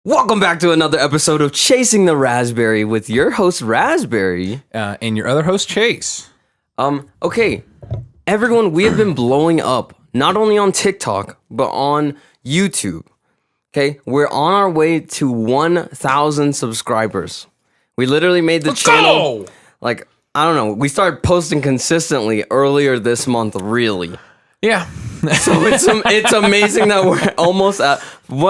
Welcome back to another episode of Chasing the Rasberry with your host Rasberry and your other host Chase. Okay, everyone, we have been blowing up not only on TikTok but on YouTube. Okay, we're on our way to 1,000 subscribers. We literally made the channel. Like, I don't know. We started posting consistently earlier this month. Really. Yeah. So it's amazing that we're almost at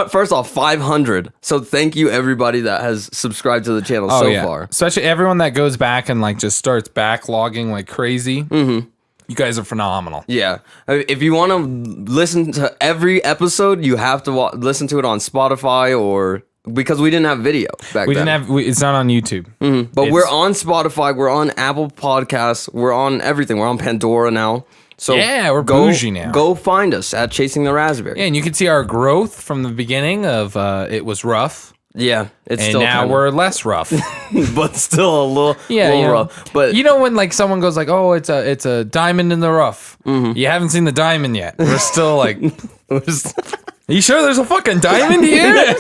first off 500. So thank you everybody that has subscribed to the channel far. Especially everyone that goes back and like just starts backlogging like crazy. Mm-hmm. You guys are phenomenal. Yeah. If you want to listen to every episode, you have to listen to it on Spotify or because we didn't have video back then. It's not on YouTube. Mm-hmm. But we're on Spotify. We're on Apple Podcasts. We're on everything. We're on Pandora now. So yeah, we're bougie now. Go find us at Chasing the Rasberry. Yeah, and you can see our growth from the beginning of it was rough. Yeah, it's and still now we're less rough, but still a little rough. But you know when like someone goes like, "Oh, it's a diamond in the rough." Mm-hmm. You haven't seen the diamond yet. We're still like, "Are you sure there's a fucking diamond here?" And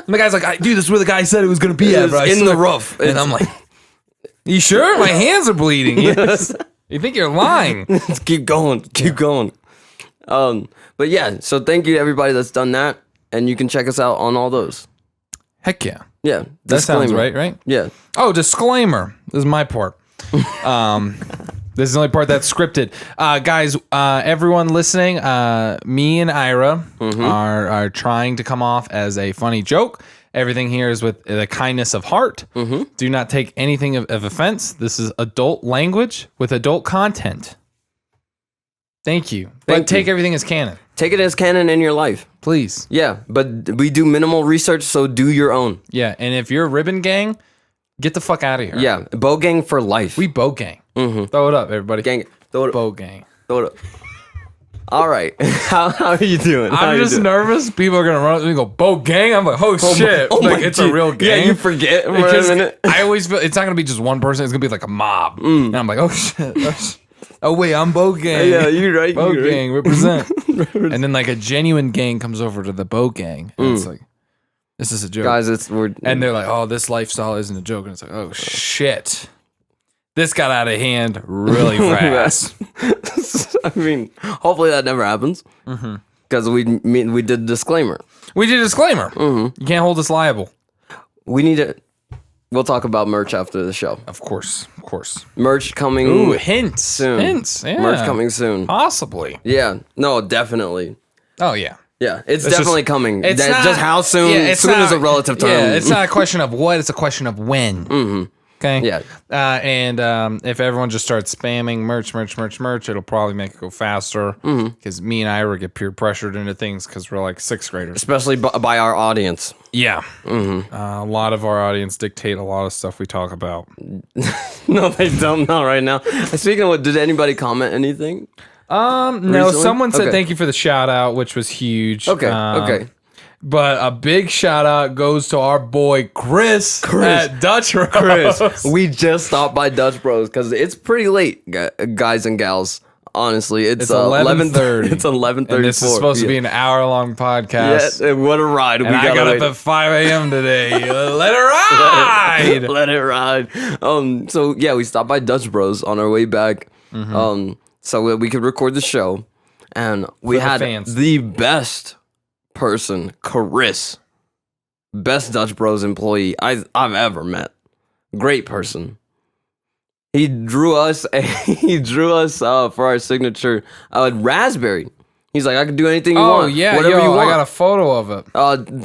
the guy's like, "Dude, this is where the guy said it was gonna be at, bro. In the rough." And I'm like, "You sure? My hands are bleeding." Yes. You think you're lying? Keep going. But yeah, so thank you to everybody that's done that, and you can check us out on all those. Heck yeah. Yeah, that sounds right? Yeah. Oh, disclaimer. This is my part. This is the only part that's scripted. Guys, everyone listening, me and Ira are trying to come off as a funny joke. Everything here is with the kindness of heart. Mm-hmm. Do not take anything of offense. This is adult language with adult content. Thank you. But take everything as canon. Take it as canon in your life. Please. Yeah, but we do minimal research, so do your own. Yeah, and if you're a ribbon gang, get the fuck out of here. Yeah, bow gang for life. We bow gang. Mm-hmm. Throw it up, everybody. Gang. Throw it up. Bow gang. Throw it up. All right. How are you doing? I'm just nervous. People are going to run up and go, Bo gang? I'm like, oh shit. Like, it's a real gang. Yeah, you forget for a minute. I always feel it's not going to be just one person. It's going to be like a mob. And I'm like, oh shit. Oh wait, I'm Bo gang. Yeah, you're right. Bo gang, represent. And then like a genuine gang comes over to the Bo gang. And it's like, this is a joke. Guys, and they're like, oh, this lifestyle isn't a joke. And it's like, oh shit. This got out of hand really fast. I mean, hopefully that never happens. Because we did disclaimer. We did a disclaimer. Mm-hmm. You can't hold us liable. We need to. We'll talk about merch after the show. Of course. Merch coming. Ooh, hints. Soon. Hints. Yeah. Merch coming soon. Possibly. Yeah. No, definitely. Oh yeah. Yeah, it's definitely coming. It's not, just how soon. Yeah, soon is a relative term. Yeah, it's not a question of what. It's a question of when. Mm-hmm. Okay. Yeah. And if everyone just starts spamming merch, it'll probably make it go faster. Because me and Ira get peer pressured into things because we're like sixth graders. Especially by our audience. Yeah. A lot of our audience dictate a lot of stuff we talk about. No, they don't know right now. Speaking of what, did anybody comment anything? No. Recently? Someone said thank you for the shout out, which was huge. Okay. But a big shout out goes to our boy Chris at Dutch Bros. Chris, we just stopped by Dutch Bros because it's pretty late, guys and gals. Honestly, it's 11:30. It's 11:34. And this is supposed to be an hour-long podcast. Yeah, what a ride! And I got up at 5 a.m. today. Let it ride. Let it ride. So yeah, we stopped by Dutch Bros on our way back. So we could record the show, and we had the best person, Chris, best Dutch Bros employee I've ever met. Great person. He drew us for our signature Rasberry. He's like, I could do anything you want. Oh yeah, whatever you want. I got a photo of it.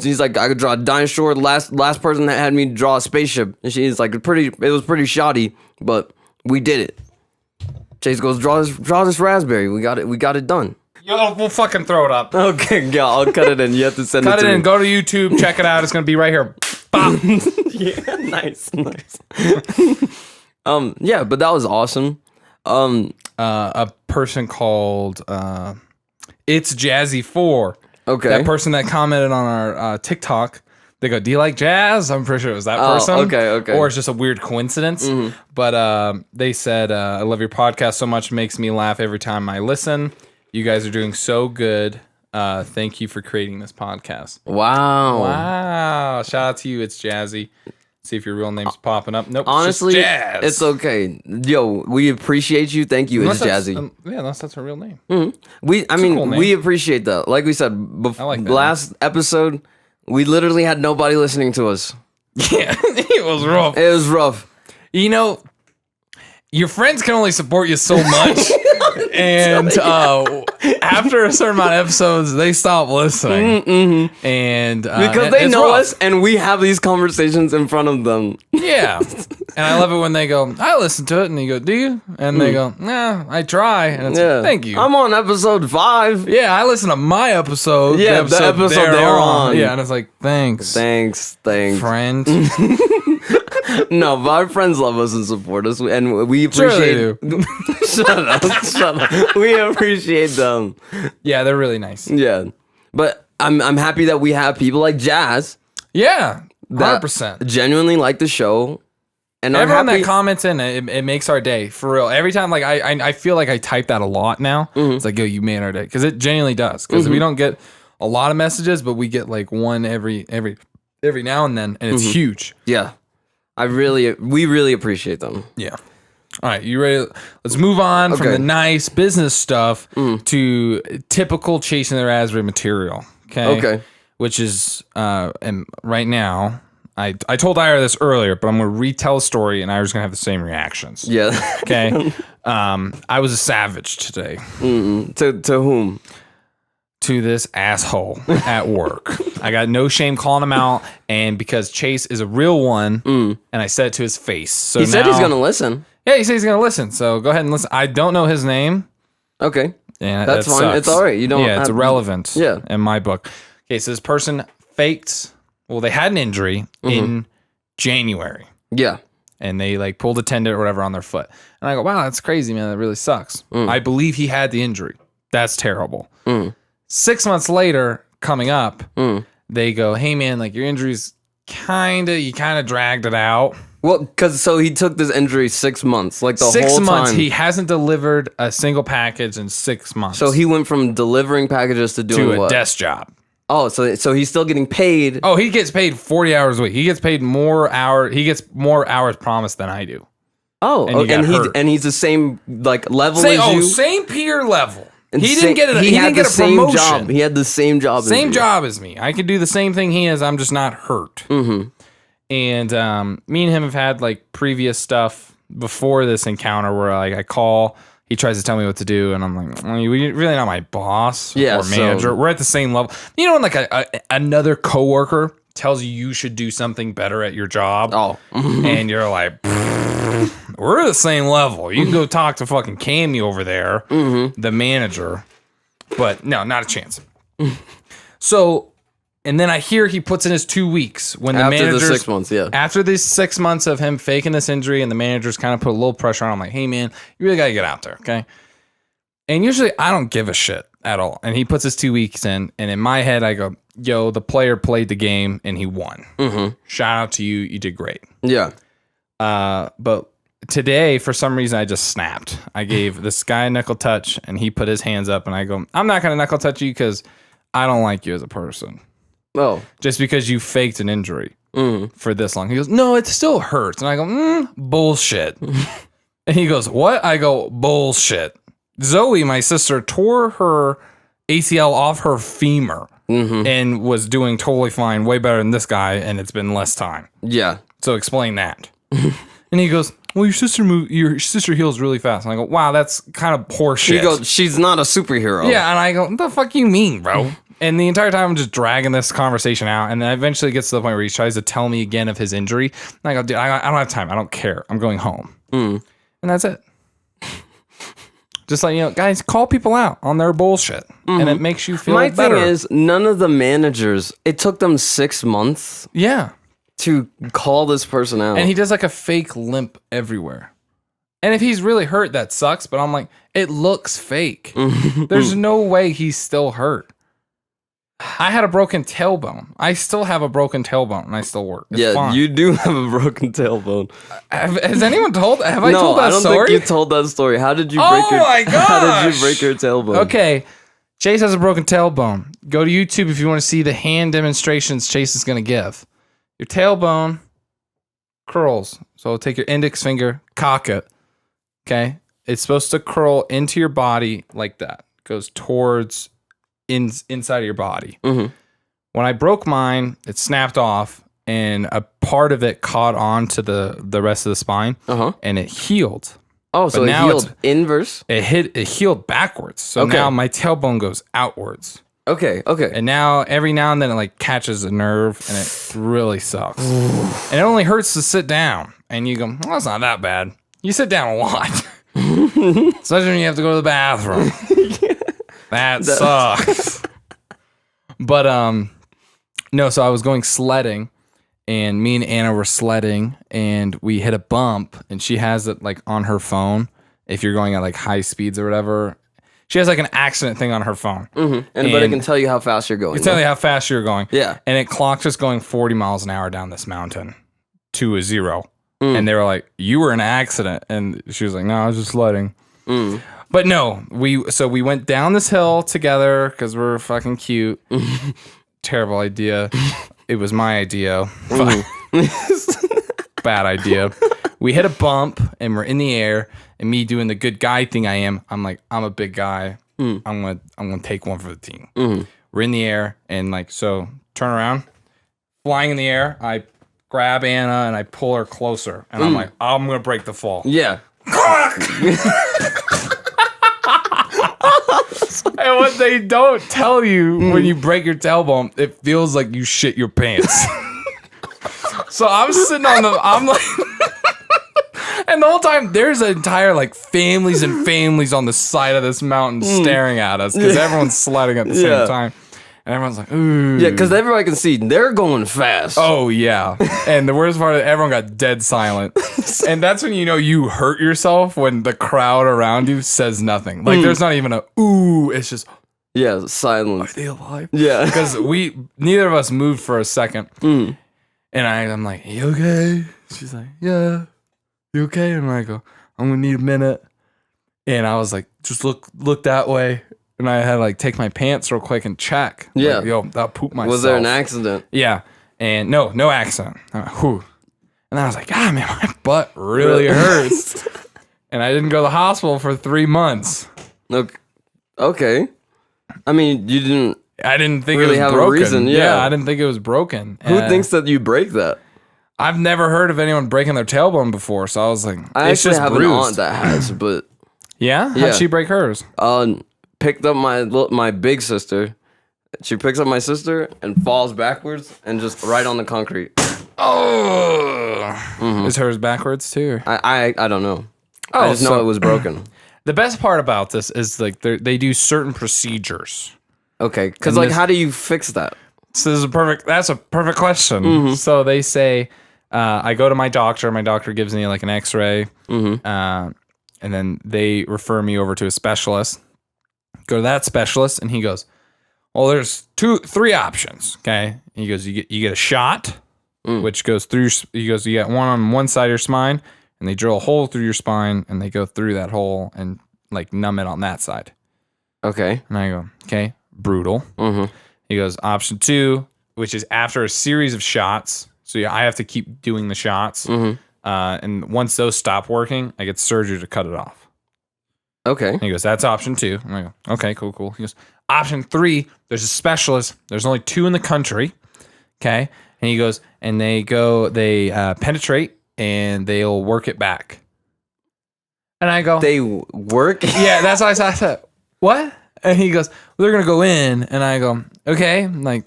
He's like, I could draw a dinosaur. Last person that had me draw a spaceship. And she's like, it was pretty shoddy, but we did it. Chase goes, draw this Rasberry. We got it done. Yo, we'll fucking throw it up. Okay, yeah, I'll cut it in. You have to send cut it to in. me. Go to YouTube. Check it out. It's gonna be right here. Bop. Yeah, nice. Yeah, but that was awesome. A person called It's Jazzy 4. Okay. That person that commented on our TikTok. They go, do you like jazz? I'm pretty sure it was that person. Okay. Or it's just a weird coincidence. But they said, I love your podcast so much. It makes me laugh every time I listen. You guys are doing so good. Thank you for creating this podcast. Wow. Shout out to you. It's Jazzy. See if your real name's popping up. Nope. Honestly, it's it's okay. Yo, we appreciate you. Thank you. It's Jazzy. Unless that's her real name. Mm-hmm. We appreciate that. Like we said, last episode, we literally had nobody listening to us. Yeah, it was rough. It was rough. You know, your friends can only support you so much. And after a certain amount of episodes, they stop listening. Mm-hmm. And because they know us and we have these conversations in front of them. Yeah. And I love it when they go, I listen to it. And you go, do you? And they go, nah, I try. And it's thank you. I'm on episode 5. Yeah, I listen to my episode. Yeah, the episode they're on. Yeah, and it's like, thanks. Thanks. Friend. No, but our friends love us and support us, and we appreciate. Sure they do. Shut up. We appreciate them. Yeah, they're really nice. Yeah, but I'm happy that we have people like Jazz. Yeah, 100%. Genuinely like the show, and everyone that comments in it makes our day for real. Every time, like I feel like I type that a lot now. Mm-hmm. It's like, yo, you made our day, because it genuinely does. Because we don't get a lot of messages, but we get like one every now and then, and it's huge. Yeah. We really appreciate them. Yeah. All right, you ready? Let's move on from the nice business stuff to typical chasing the raspberry material. Okay. Which is, and right now, I told Ira this earlier, but I'm going to retell a story, and Ira's going to have the same reactions. Yeah. Okay. I was a savage today. To whom? To this asshole at work. I got no shame calling him out, and because Chase is a real one, and I said it to his face. So he said he's gonna listen. Yeah, he said he's gonna listen. So go ahead and listen. I don't know his name. Okay, yeah, that's fine. Sucks. It's all right. You don't. Yeah, it's irrelevant. Yeah. In my book. Okay, so this person faked. Well, they had an injury in January. Yeah. And they like pulled a tendon or whatever on their foot. And I go, wow, that's crazy, man. That really sucks. I believe he had the injury. That's terrible. 6 months later, coming up, they go, hey, man, like your injury's you kind of dragged it out. Well, so he took this injury 6 months, like the whole time. 6 months, he hasn't delivered a single package in 6 months. So he went from delivering packages to doing what? To a desk job. Oh, so he's still getting paid. Oh, he gets paid 40 hours a week. He gets paid more hours. He gets more hours promised than I do. Oh, and he's the same like level as you? Same peer level. And he didn't get a promotion. Job. He had the same job. Same job as me. I could do the same thing he is. I'm just not hurt. Mm-hmm. And me and him have had like previous stuff before this encounter where like I call, he tries to tell me what to do, and I'm like, well, you're really not my boss or manager. So we're at the same level. You know, when like another coworker tells you should do something better at your job, and you're like, we're at the same level. You can go talk to fucking Cammy over there, the manager. But no, not a chance. So, and then I hear he puts in his 2 weeks when the manager. After the 6 months, yeah. After these 6 months of him faking this injury, and the managers kind of put a little pressure on him, like, hey, man, you really got to get out there, okay? And usually I don't give a shit at all. And he puts his 2 weeks in, and in my head, I go, yo, the player played the game, and he won. Shout out to you. You did great. Yeah. But today, for some reason, I just snapped. I gave this guy a knuckle touch, and he put his hands up, and I go, I'm not going to knuckle touch you because I don't like you as a person. Oh. Just because you faked an injury for this long. He goes, no, it still hurts. And I go, bullshit. And he goes, what? I go, bullshit. Zoe, my sister, tore her ACL off her femur and was doing totally fine, way better than this guy, and it's been less time. Yeah. So explain that. And he goes, well, your sister heals really fast. And I go, wow, that's kind of poor shit. He goes, she's not a superhero. Yeah, and I go, what the fuck you mean, bro? And the entire time I'm just dragging this conversation out, and then eventually it gets to the point where he tries to tell me again of his injury. And I go, dude, I don't have time. I don't care. I'm going home. And that's it. Just like, you know, guys, call people out on their bullshit, and it makes you feel better. My thing is, none of the managers, it took them 6 months. Yeah. To call this person out. And he does like a fake limp everywhere. And if he's really hurt, that sucks. But I'm like, it looks fake. There's no way he's still hurt. I had a broken tailbone. I still have a broken tailbone, and I still work. It's fine. You do have a broken tailbone. Has anyone told? Have I told that story? No, I don't think you told that story. How did you break your? Oh my gosh! How did you break your tailbone? Okay, Chase has a broken tailbone. Go to YouTube if you want to see the hand demonstrations Chase is going to give. Your tailbone curls. So take your index finger, cock it. Okay? It's supposed to curl into your body like that. Goes towards inside of your body. Mm-hmm. When I broke mine, it snapped off, and a part of it caught on to the rest of the spine, and it healed. Oh, so it healed inverse? It healed backwards. So now my tailbone goes outwards. Okay. And now every now and then it like catches a nerve, and it really sucks. And it only hurts to sit down. And you go, well, it's not that bad. You sit down a lot. Especially when you have to go to the bathroom. That sucks. But no, so I was going sledding, and me and Anna were sledding, and we hit a bump, and she has it like on her phone. If you're going at like high speeds or whatever, she has like an accident thing on her phone. Mm-hmm. But it can tell you how fast you're going. It can tell you how fast you're going. Yeah. And it clocked us going 40 miles an hour down this mountain to a 0. And they were like, you were in an accident. And she was like, no, I was just sledding. But no, we went down this hill together because we're fucking cute. Terrible idea. It was my idea. Bad idea. We hit a bump and we're in the air, and me doing the good guy thing I am, I'm like, I'm a big guy. I'm gonna take one for the team. We're in the air, and like, so turn around, flying in the air, I grab Anna and I pull her closer, and I'm like, I'm gonna break the fall. Yeah. And what they don't tell you when you break your tailbone, it feels like you shit your pants. So I'm sitting I'm like, and the whole time there's an entire like families and families on the side of this mountain staring at us because everyone's sledding at the same time. And everyone's like, ooh. Yeah, because everybody can see they're going fast. Oh, yeah. And the worst part is everyone got dead silent. And that's when you know you hurt yourself, when the crowd around you says nothing. Like, there's not even a, ooh. It's just, yeah, silence. Are they alive? Yeah. Because neither of us moved for a second. And I'm like, you okay? She's like, yeah. You okay? And I go, I'm going to need a minute. And I was like, just look that way. And I had to like take my pants real quick and check. Yeah. Like, yo, I'll poop myself. Was there an accident? Yeah. And no accident. Whew. And I was like, man, my butt really hurts. And I didn't go to the hospital for 3 months. Okay. I mean, I didn't think really it was have broken. A reason. Yeah, I didn't think it was broken. Who thinks that you break that? I've never heard of anyone breaking their tailbone before. So I was like, I it's actually just have bruised. an aunt that has, but yeah? How'd she break hers? Picked up my big sister. She picks up my sister and falls backwards and just right on the concrete. Oh, Is hers backwards too? I don't know. I just know it was broken. The best part about this is like they do certain procedures. Okay, because like, how do you fix that? So that's a perfect question. So they say, I go to my doctor. My doctor gives me like an X-ray, and then they refer me over to a specialist. Go to that specialist, and he goes, well, there's 3 options. Okay, he goes, you get a shot, which goes through. He goes, you get one on one side of your spine, and they drill a hole through your spine, and they go through that hole and like numb it on that side. Okay, and I go, okay, brutal. He goes, option 2, which is after a series of shots. So yeah, I have to keep doing the shots, and once those stop working, I get surgery to cut it off. Okay. And he goes, that's option 2. And I go, okay, cool. He goes, option 3, there's a specialist. There's only 2 in the country. Okay. And he goes, and they penetrate and they'll work it back. And I go, they work? Yeah, that's what I said. What? And he goes, well, they're going to go in. And I go, okay. I'm like,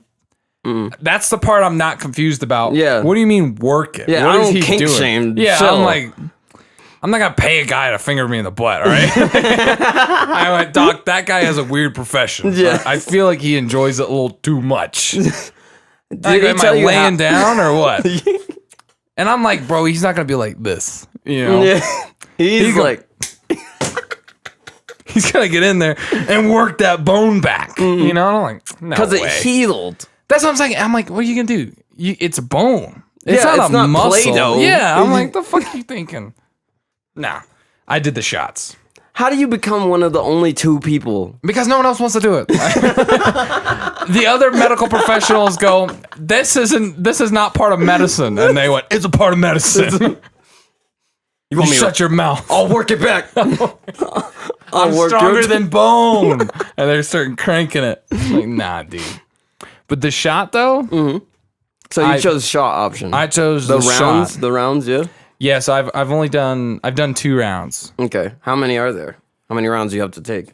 that's the part I'm not confused about. Yeah. What do you mean work it? Yeah, what I is don't he kink doing? shame. Yeah, Chill. I'm like, I'm not going to pay a guy to finger me in the butt, all right? I went, Doc, that guy has a weird profession. Yeah. I feel like he enjoys it a little too much. Am I laying down or what? And I'm like, bro, he's not going to be like this. You know? Yeah. He's like... He's going to get in there and work that bone back. You know? And I'm like, no way. Because it healed. That's what I'm saying. I'm like, what are you going to do? It's a bone. It's not a muscle. Play-Doh. Yeah. I'm like, the fuck are you thinking? Nah. I did the shots. How do you become one of the only 2 people? Because no one else wants to do it. The other medical professionals go, this is not part of medicine. And they went, it's a part of medicine. You shut your mouth. I'll work it back. I'm stronger than bone. And they start cranking it. Like, nah, dude. But the shot, though? Mm-hmm. So you chose shot option. I chose the rounds. shot. The rounds, yeah? Yeah, so I've done 2 rounds. Okay. How many are there? How many rounds do you have to take?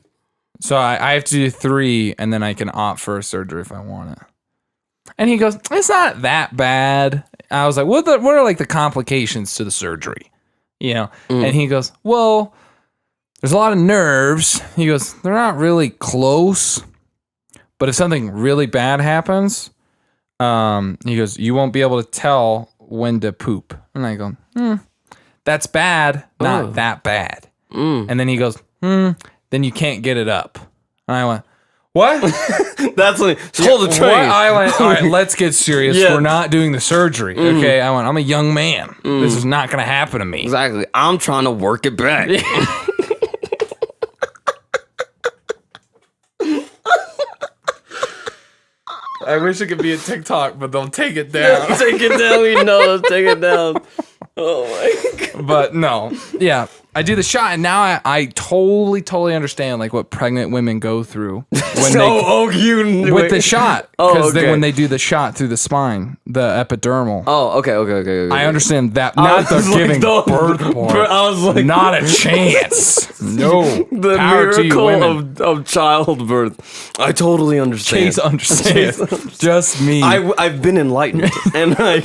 So I have to do 3, and then I can opt for a surgery if I want it. And he goes, it's not that bad. I was like, what are like the complications to the surgery? You know? And he goes, well, there's a lot of nerves. He goes, they're not really close. But if something really bad happens, he goes, you won't be able to tell when to poop. And I go, that's bad, not that bad. And then he goes, then you can't get it up. And I went, what? That's like, hold the train. I went, all right, let's get serious. Yeah. We're not doing the surgery. Okay. I went, I'm a young man. This is not going to happen to me. Exactly. I'm trying to work it back. I wish it could be a TikTok, but they'll take it down. Take it down. We know. Take it down. Oh my God. But no. Yeah. I do the shot, and now I totally understand like what pregnant women go through when with the shot. Because when they do the shot through the spine, the epidermal. Oh, okay. I understand that. Not the giving birth part. I was like, not a chance. No. The miracle of childbirth. I totally understand. Chase understands. Just me. I've been enlightened, and I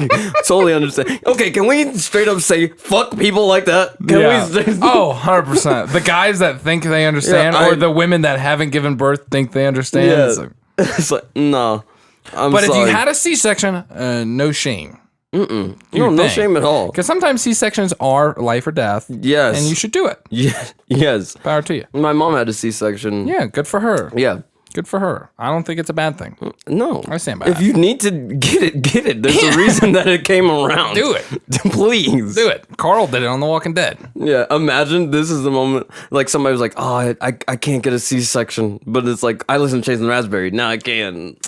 totally understand. Okay, can we straight up say fuck people like that? Can we say? Oh, 100%. The guys that think they understand, or the women that haven't given birth think they understand. Yeah. It's like, no. But if you had a C-section, no shame. No shame at all. Because sometimes C-sections are life or death. Yes. And you should do it. Yes. Power to you. My mom had a C-section. Yeah, good for her. Yeah. Good for her. I don't think it's a bad thing. No. I stand by If you need to get it. There's a reason that it came around. Do it. Please. Do it. Carl did it on The Walking Dead. Yeah, imagine this is the moment, like somebody was like, oh, I can't get a C-section. But it's like, I listen to Chasing Rasberry. Now I can.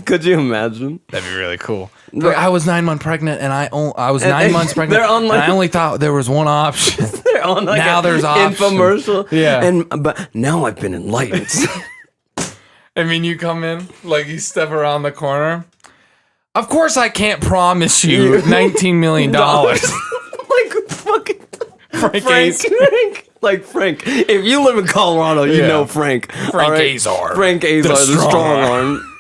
Could you imagine? That'd be really cool. Like, I was 9 months pregnant, and I was 9 months pregnant, and I only thought there was one option. They're on like now there's options. Infomercial. Yeah. But now I've been enlightened. I mean, you come in, like you step around the corner. Of course, I can't promise you $19 million. Like fucking Frank. Like Frank. If you live in Colorado, you know Frank. Frank Azar. Frank Azar, the strong arm.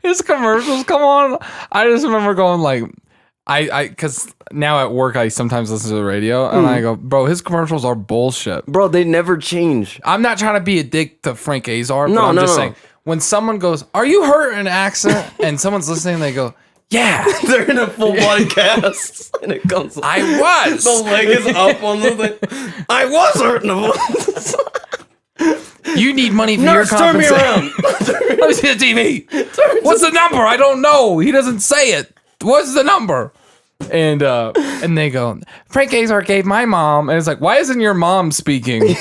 His commercials come on. I just remember going like, because now at work I sometimes listen to the radio and I go, bro, his commercials are bullshit. Bro, they never change. I'm not trying to be a dick to Frank Azar, but I'm just saying, when someone goes, are you hurt in an accident? And someone's listening, they go, yeah. They're in a full body cast. And it comes I was. The leg is up on the thing. I was hurting him. You need money for your compensation. Turn me around. Let me see the TV. What's the number? I don't know. He doesn't say it. What's the number? And they go, Frank Azar gave my mom. And it's like, why isn't your mom speaking?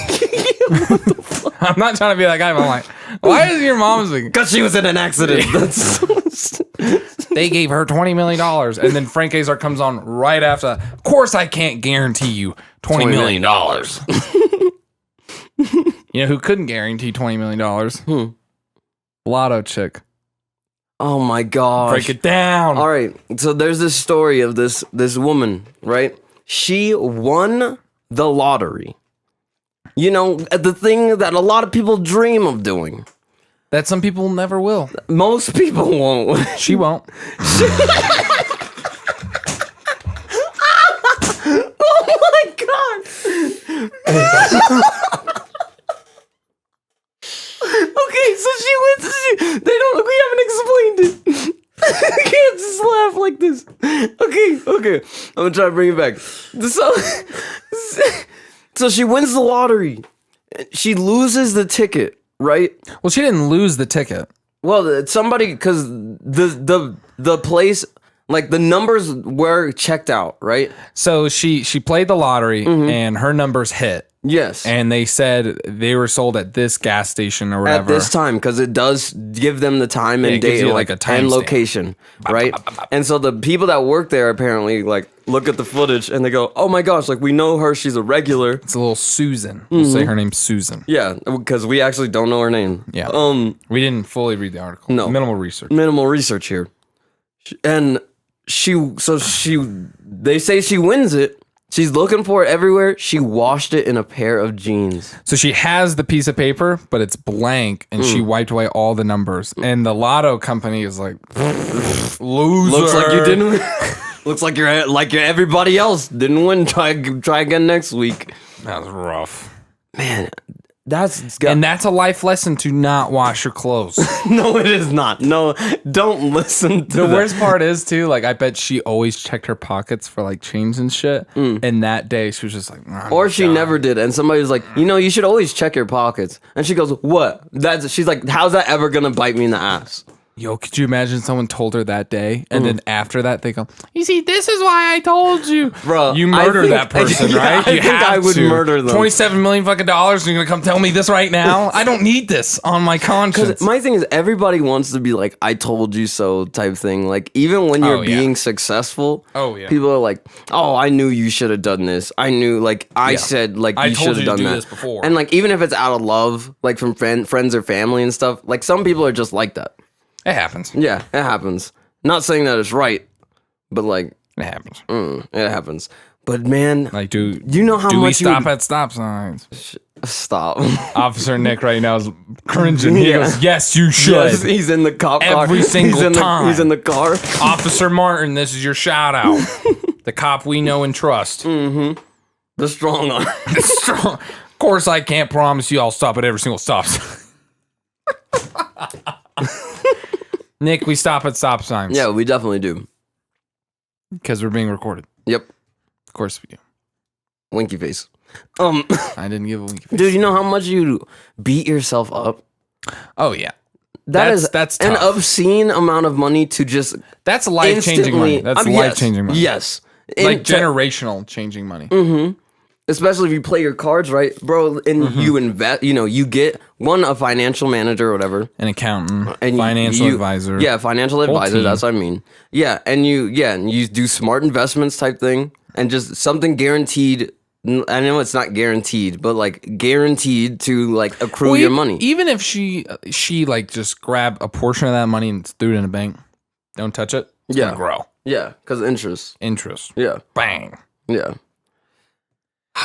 I'm not trying to be that guy, but I'm like, why isn't your mom speaking? Because she was in an accident. They gave her $20 million. And then Frank Azar comes on right after that. Of course, I can't guarantee you $20 million. You know who couldn't guarantee $20 million? Lotto chick. Oh my gosh. Break it down. All right. So there's this story of this woman, right? She won the lottery. You know, the thing that a lot of people dream of doing. That some people never will. Most people won't. She won't. Oh my God. Okay, so she went we haven't explained it. I can't just laugh like this. Okay. I'm gonna try to bring it back. So she wins the lottery. She loses the ticket, right? Well, she didn't lose the ticket. Well, somebody, because the place Like the numbers were checked out, right? So she played the lottery and her numbers hit. Yes. And they said they were sold at this gas station or whatever. At this time, because it does give them the time and date, like a time and stamp. location, right? And so the people that work there apparently like look at the footage and they go, "Oh my gosh, like we know her, she's a regular." It's a little Susan. We'll say her name's Susan. Yeah, because we actually don't know her name. Yeah. We didn't fully read the article. No. Minimal research. Minimal research here, and they say she wins it. She's looking for it everywhere. She washed it in a pair of jeans. So she has the piece of paper, but it's blank, and she wiped away all the numbers. And the lotto company is like, loser. Looks like you didn't. Looks like you're everybody else didn't win. Try again next week. That was rough. Man, and that's a life lesson to not wash your clothes. No, it is not. No, don't listen to the worst part is too, like I bet she always checked her pockets for like change and shit. And that day she was just like, or she never did. And somebody was like, you should always check your pockets. And she goes, what? She's like, how's that ever gonna bite me in the ass? Yo, could you imagine someone told her that day, and then after that they go, you see, this is why I told you. Bro, you murder that person, right? I think I would murder them. $27 million fucking dollars, and you're gonna come tell me this right now? I don't need this on my conscience. My thing is, everybody wants to be like, I told you so type thing. Like, even when you're being successful, people are like, oh, I knew you should have done this. I knew, like, I said, like, you should have done that. This before. And, like, even if it's out of love, like, from friends or family and stuff, like, some people are just like that. It happens. Yeah, it happens. Not saying that it's right, but like it happens. It happens. But man, like, do you know how much we stop at stop signs? Stop. Officer Nick right now is cringing. He goes, "Yes, you should." Yes, he's in the cop car every single time. He's in the car. Officer Martin, this is your shout out. The cop we know and trust. The strong arm. Strong. Of course, I can't promise you I'll stop at every single stop sign. Nick, we stop at stop signs. Yeah, we definitely do. Because we're being recorded. Yep. Of course we do. Winky face. I didn't give a winky face. Dude, you know how much you beat yourself up? Oh, yeah. That's tough. An obscene amount of money to just That's life-changing money. That's life-changing money. Yes. Like generational changing money. Mm-hmm. Especially if you play your cards right, bro, and you invest, you get a financial manager or whatever. An accountant, and financial advisor. Yeah, financial advisor, that's what I mean. Yeah, and you do smart investments type thing, and just something guaranteed. I know it's not guaranteed, but like guaranteed to like accrue your money. Even if she like just grab a portion of that money and threw it in a bank, don't touch it. It's gonna grow. Yeah, because interest. Yeah. Bang. Yeah.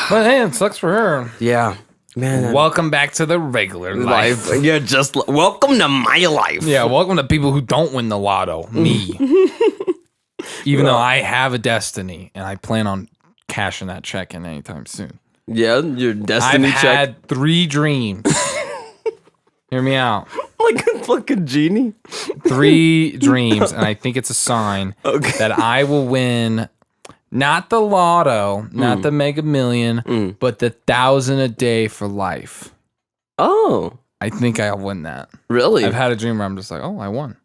But hey, it sucks for her. Yeah. Man. Welcome back to the regular life. Yeah, just welcome to my life. Yeah, welcome to people who don't win the lotto. Me. Even though I have a destiny and I plan on cashing that check in anytime soon. Yeah, your destiny check. I've had 3 dreams. Hear me out. Like a fucking genie. 3 dreams, and I think it's a sign that I will win. Not the lotto, not the Mega Million, but the 1,000 a day for life. Oh. I think I'll win that. Really? I've had a dream where I'm just like, oh, I won.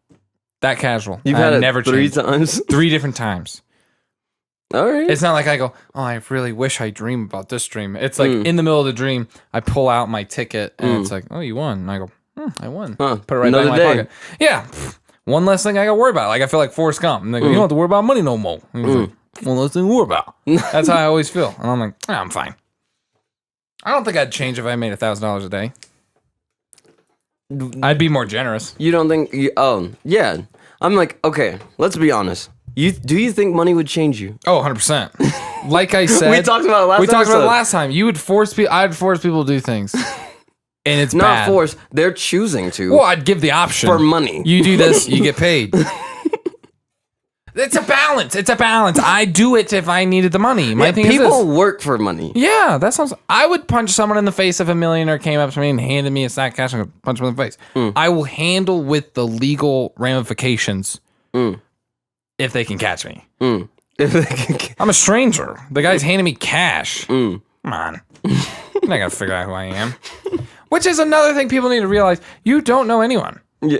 That casual. You've had it never 3 times? 3 different times. All right. It's not like I go, oh, I really wish I dream about this dream. It's like in the middle of the dream, I pull out my ticket and it's like, oh, you won. And I go, I won. Huh. Put it right back in my pocket. Yeah. One less thing I got to worry about. Like, I feel like Forrest Gump. And they go, you don't have to worry about money no more. One less thing to worry about. That's how I always feel. And I'm like, I'm fine. I don't think I'd change if I made $1,000 a day. I'd be more generous. You don't think? Yeah. I'm like, okay, let's be honest. Do you think money would change you? Oh, 100%. Like I said, we talked about it last time. You would force people. I'd force people to do things, and it's not bad. force. They're choosing to. Well, I'd give the option for money. You do this, you get paid. It's a balance. It's a balance. I do it if I needed the money. My thing is this. People work for money. Yeah, that sounds. I would punch someone in the face if a millionaire came up to me and handed me a stack of cash and I'd punch him in the face. I will handle with the legal ramifications if they can catch me. I'm a stranger. The guy's handing me cash. Come on. You're not gonna figure out who I am. Which is another thing people need to realize. You don't know anyone. Yeah.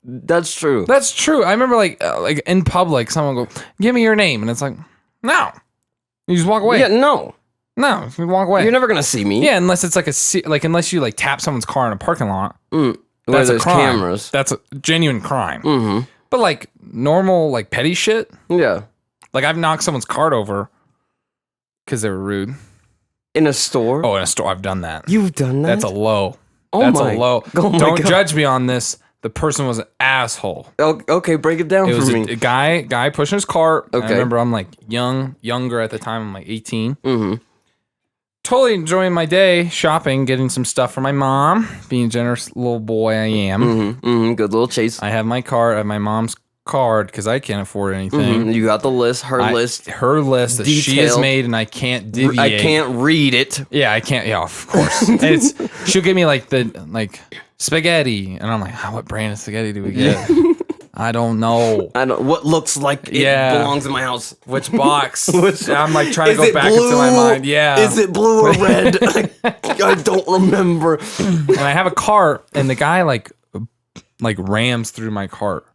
That's true. That's true. I remember like in public, someone go, "Give me your name," and it's like, no, you just walk away. Yeah, no, you walk away. You're never gonna see me. Yeah, unless it's like unless you like tap someone's car in a parking lot. Where That's there's a crime. cameras. That's a genuine crime. Mm-hmm. But like normal, like petty shit. Yeah. Like I've knocked someone's cart over because they were rude. In a store? Oh, in a store, I've done that. You've done that? That's a low. Oh That's my. a low. Oh my Don't God. judge me on this. The person was an asshole. Okay, break it down It for was me. a guy pushing his cart. Okay. I remember I'm like younger at the time. I'm like 18. Mm-hmm. Totally enjoying my day, shopping, getting some stuff for my mom. Being a generous little boy I am. Mm-hmm. Mm-hmm. Good little chase. I have my card. I have my mom's card because I can't afford anything. Mm-hmm. You got the list, her list that she has detailed. made, and I can't deviate. I can't read it. Yeah, I can't. Yeah, of course. And she'll give me like spaghetti, and I'm like, what brand of spaghetti do we get? I don't know. I don't. What looks like it belongs in my house? Which box? I'm like trying to go back blue? into my mind. Yeah. Is it blue or red? I don't remember. And I have a cart, and the guy like rams through my cart.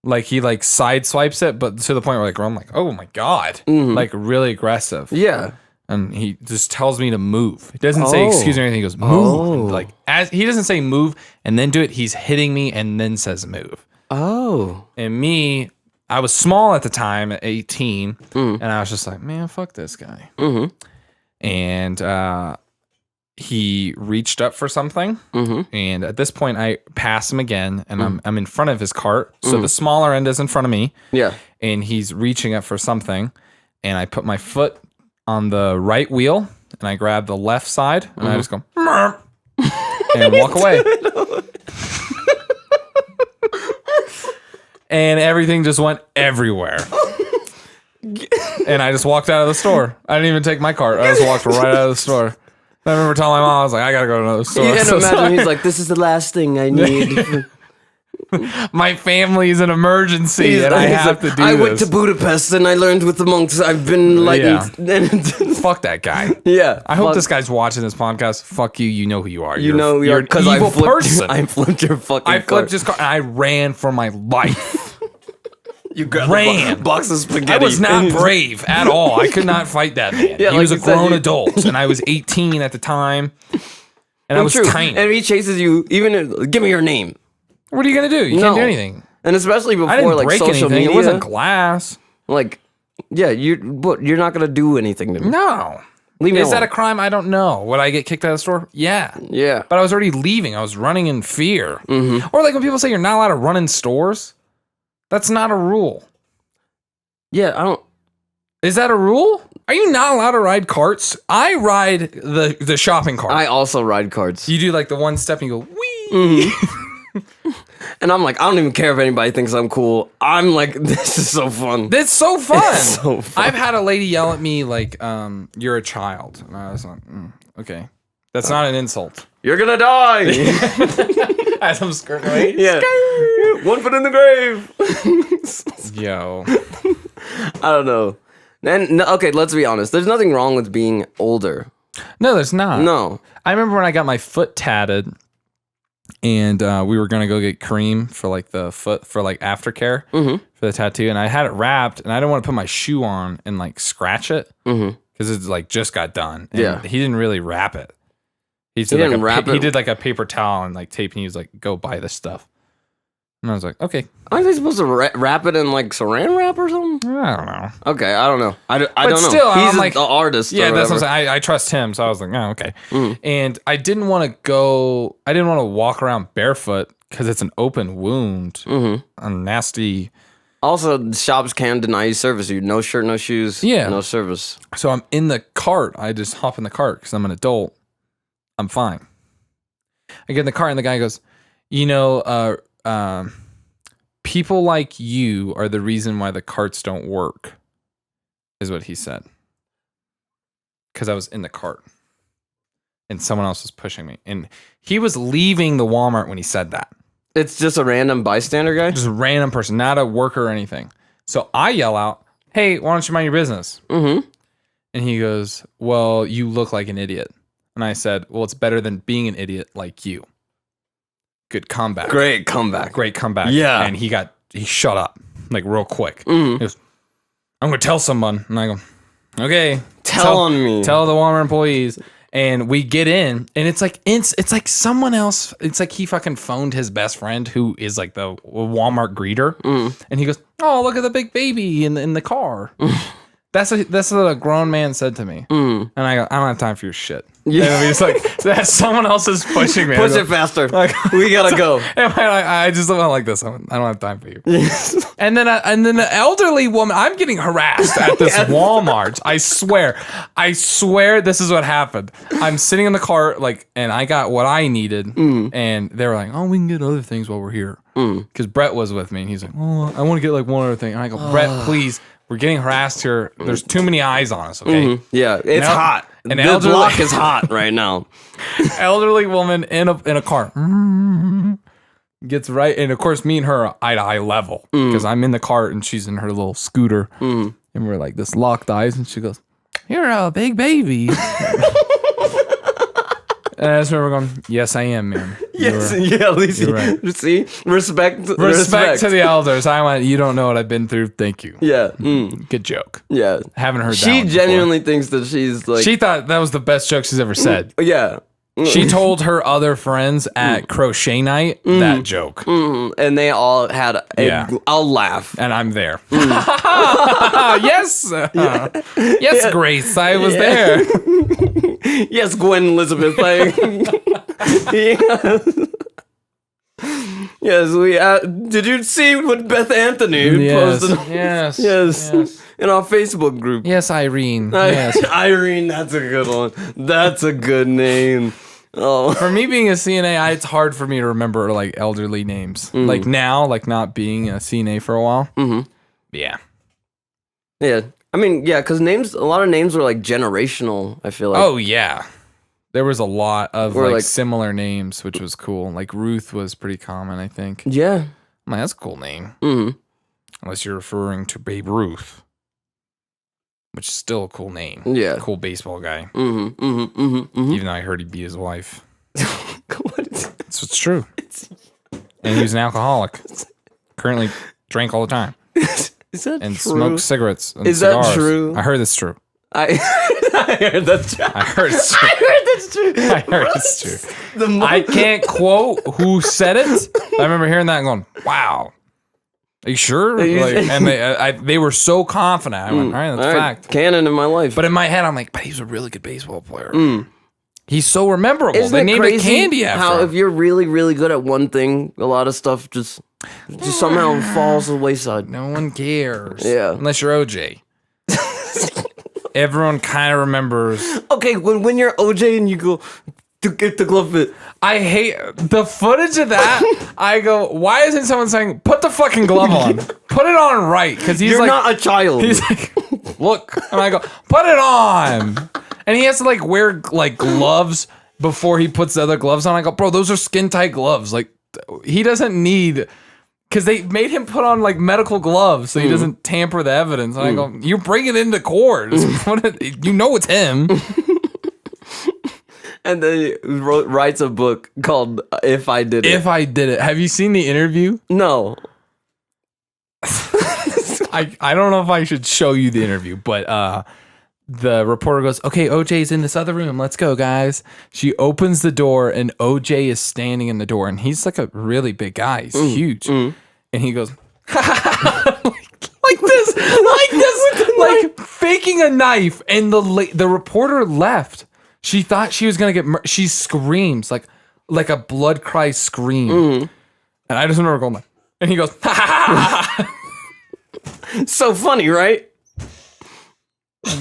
Like he like side swipes it, but to the point where like I'm like, oh my God, like really aggressive. Yeah. And he just tells me to move. He doesn't say excuse me or anything. He goes move. Like as he doesn't say move and then do it. He's hitting me and then says move. Oh. And me, I was small at the time at 18, and I was just like, man, fuck this guy. Mm-hmm. And he reached up for something, and at this point, I pass him again, and I'm in front of his cart, so the smaller end is in front of me. Yeah. And he's reaching up for something, and I put my foot on the right wheel, and I grab the left side, and I just go, "Merp," and walk away. And everything just went everywhere. And I just walked out of the store. I didn't even take my cart. I just walked right out of the store. I remember telling my mom, I was like, I gotta go to another store. Yeah, So imagine sorry. he's like, this is the last thing I need. My family's an emergency, and I have to do I this. went to Budapest and I learned with the monks. I've been enlightened. Fuck that guy. Yeah. I hope this guy's watching this podcast. Fuck you. You know who you are. You know you're an because evil person. I flipped your fucking I cart. flipped his car, and I ran for my life. You grabbed ran. a box of spaghetti. I was not brave at all. I could not fight that man. Yeah, he like was a you said, grown you- adult, and I was 18 at the time, and I was True. tiny. And if he chases you, give me your name. What are you gonna do? You can't do anything. And especially I before didn't like break social anything. media, It wasn't glass. like, yeah, you're not gonna do anything to me. No. Leave me Is that alone. a crime? I don't know. Would I get kicked out of the store? Yeah. Yeah. But I was already leaving. I was running in fear. Mm-hmm. Or like when people say you're not allowed to run in stores, that's not a rule. Yeah, I don't. Is that a rule? Are you not allowed to ride carts? I ride the shopping cart. I also ride carts. You do like the one step and you go, wee. Mm-hmm. And I'm like, I don't even care if anybody thinks I'm cool. I'm like, this is so fun. It's so fun. It's so fun. I've had a lady yell at me like, you're a child. And I was like, okay. That's not an insult. You're gonna die. As I'm skirting away. Yeah. 1 foot in the grave. Yo. I don't know. And okay, let's be honest. There's nothing wrong with being older. No, there's not. No. I remember when I got my foot tatted and we were going to go get cream for like the foot for like aftercare for the tattoo. And I had it wrapped and I didn't want to put my shoe on and like scratch it because it's like just got done. And Yeah. he didn't really wrap it. He didn't wrap it? He did like a paper towel and like tape and he was like, go buy this stuff. And I was like, okay. Aren't they supposed to wrap it in like saran wrap or something? I don't know. Okay, I don't know. I don't know. still, He's I'm like- the artist. Yeah, or that's what I'm whatever. saying. I trust him, so I was like, oh, okay. And I didn't want to walk around barefoot because it's an open wound, a nasty. Also, shops can deny you service. You no shirt, no shoes. Yeah. No service. So I'm in the cart. I just hop in the cart because I'm an adult. I'm fine. I get in the cart and the guy goes, people like you are the reason why the carts don't work, is what he said. Because I was in the cart and someone else was pushing me. And he was leaving the Walmart when he said that. It's just a random bystander guy? Just a random person, not a worker or anything. So I yell out, hey, why don't you mind your business? Mm-hmm. And he goes, well, you look like an idiot. And I said, well, it's better than being an idiot like you. Good comeback. Great comeback. Great comeback. Yeah. And he shut up like real quick. He goes, I'm going to tell someone. And I go, okay. Tell on me. Tell the Walmart employees. And we get in, and it's like someone else. It's like he fucking phoned his best friend, who is like the Walmart greeter, and he goes, "Oh, look at the big baby in the car." That's what a grown man said to me, and I go, "I don't have time for your shit." Yeah, and he's like, "That's someone else is pushing me." Push it faster. Like, we gotta go. And I just don't like this. I don't have time for you. And then the elderly woman. I'm getting harassed at this Walmart. I swear, this is what happened. I'm sitting in the car, like, and I got what I needed, and they were like, "Oh, we can get other things while we're here." Because Brett was with me, and he's like, "Oh, I want to get like one other thing." And I go, "Brett, please. We're getting harassed here. There's too many eyes on us, okay?" Yeah, it's hot. An the block is hot right now. Elderly woman in a car gets right, and of course, me and her are eye to eye level because I'm in the car and she's in her little scooter, and we're like this locked eyes, and she goes, "You're a big baby." And I just remember going, "Yes, I am, ma'am." Yes, at least you're right. See, respect to the elders. I went, "You don't know what I've been through. Thank you." Yeah, good joke. Yeah, haven't heard. She that genuinely thinks that she's like. She thought that was the best joke she's ever said. Yeah. She told her other friends at crochet night that joke. And they all had I'll laugh. And I'm there. Yes. Yes, Grace, I was there. Yes, Gwen Elizabeth. Yes, we. Did you see what Beth Anthony posted? Yes. In our Facebook group. Yes, Irene. Yes. Irene, that's a good one. That's a good name. Oh. For me being a CNA, it's hard for me to remember like elderly names. Like now, like not being a CNA for a while. Yeah. Yeah. I mean, yeah, because a lot of names were like generational, I feel like. Oh, yeah. There was a lot of like similar names, which was cool. Like Ruth was pretty common, I think. Yeah. I'm like, that's a cool name. Unless you're referring to Babe Ruth, which is still a cool name. Yeah. Cool baseball guy. Even though I heard he beat his wife. That's what's true. And he was an alcoholic. Currently drank all the time. Is that and true? smoked cigarettes and Is cigars. That true? I heard that's true. I heard that's true. I heard it's true. I heard it's true. I can't quote who said it. I remember hearing that and going, "Wow, are you sure?" Like, and they were so confident. I went, "All right, that's fact." Canon in my life. But in my head, I'm like, "But he's a really good baseball player. He's so memorable." Isn't they named crazy it Candy after how him. if you're really, really good at one thing, a lot of stuff just somehow falls to the wayside. No one cares. Yeah. Unless you're OJ. Everyone kind of remembers. Okay, when you're OJ and you go to get the glove fit. I hate the footage of that. I go, why isn't someone saying, "Put the fucking glove on. Put it on right." Because you're not a child. He's like, "Look." And I go, "Put it on." And he has to like wear like gloves before he puts the other gloves on. I go, "Bro, those are skin tight gloves. Like he doesn't need." Because they made him put on like medical gloves so he doesn't tamper the evidence. And I go, "You bring it into court. You know it's him." And then he writes a book called "If I Did It." If I Did It. Have you seen the interview? No. I don't know if I should show you the interview, but the reporter goes, "Okay, OJ's in this other room. Let's go, guys." She opens the door, and OJ is standing in the door, and he's like a really big guy. He's huge. And he goes, like this, like faking a knife. And the reporter left. She thought she was going to get she screams, like a blood cry scream. And I just remember going, and he goes, So funny, right?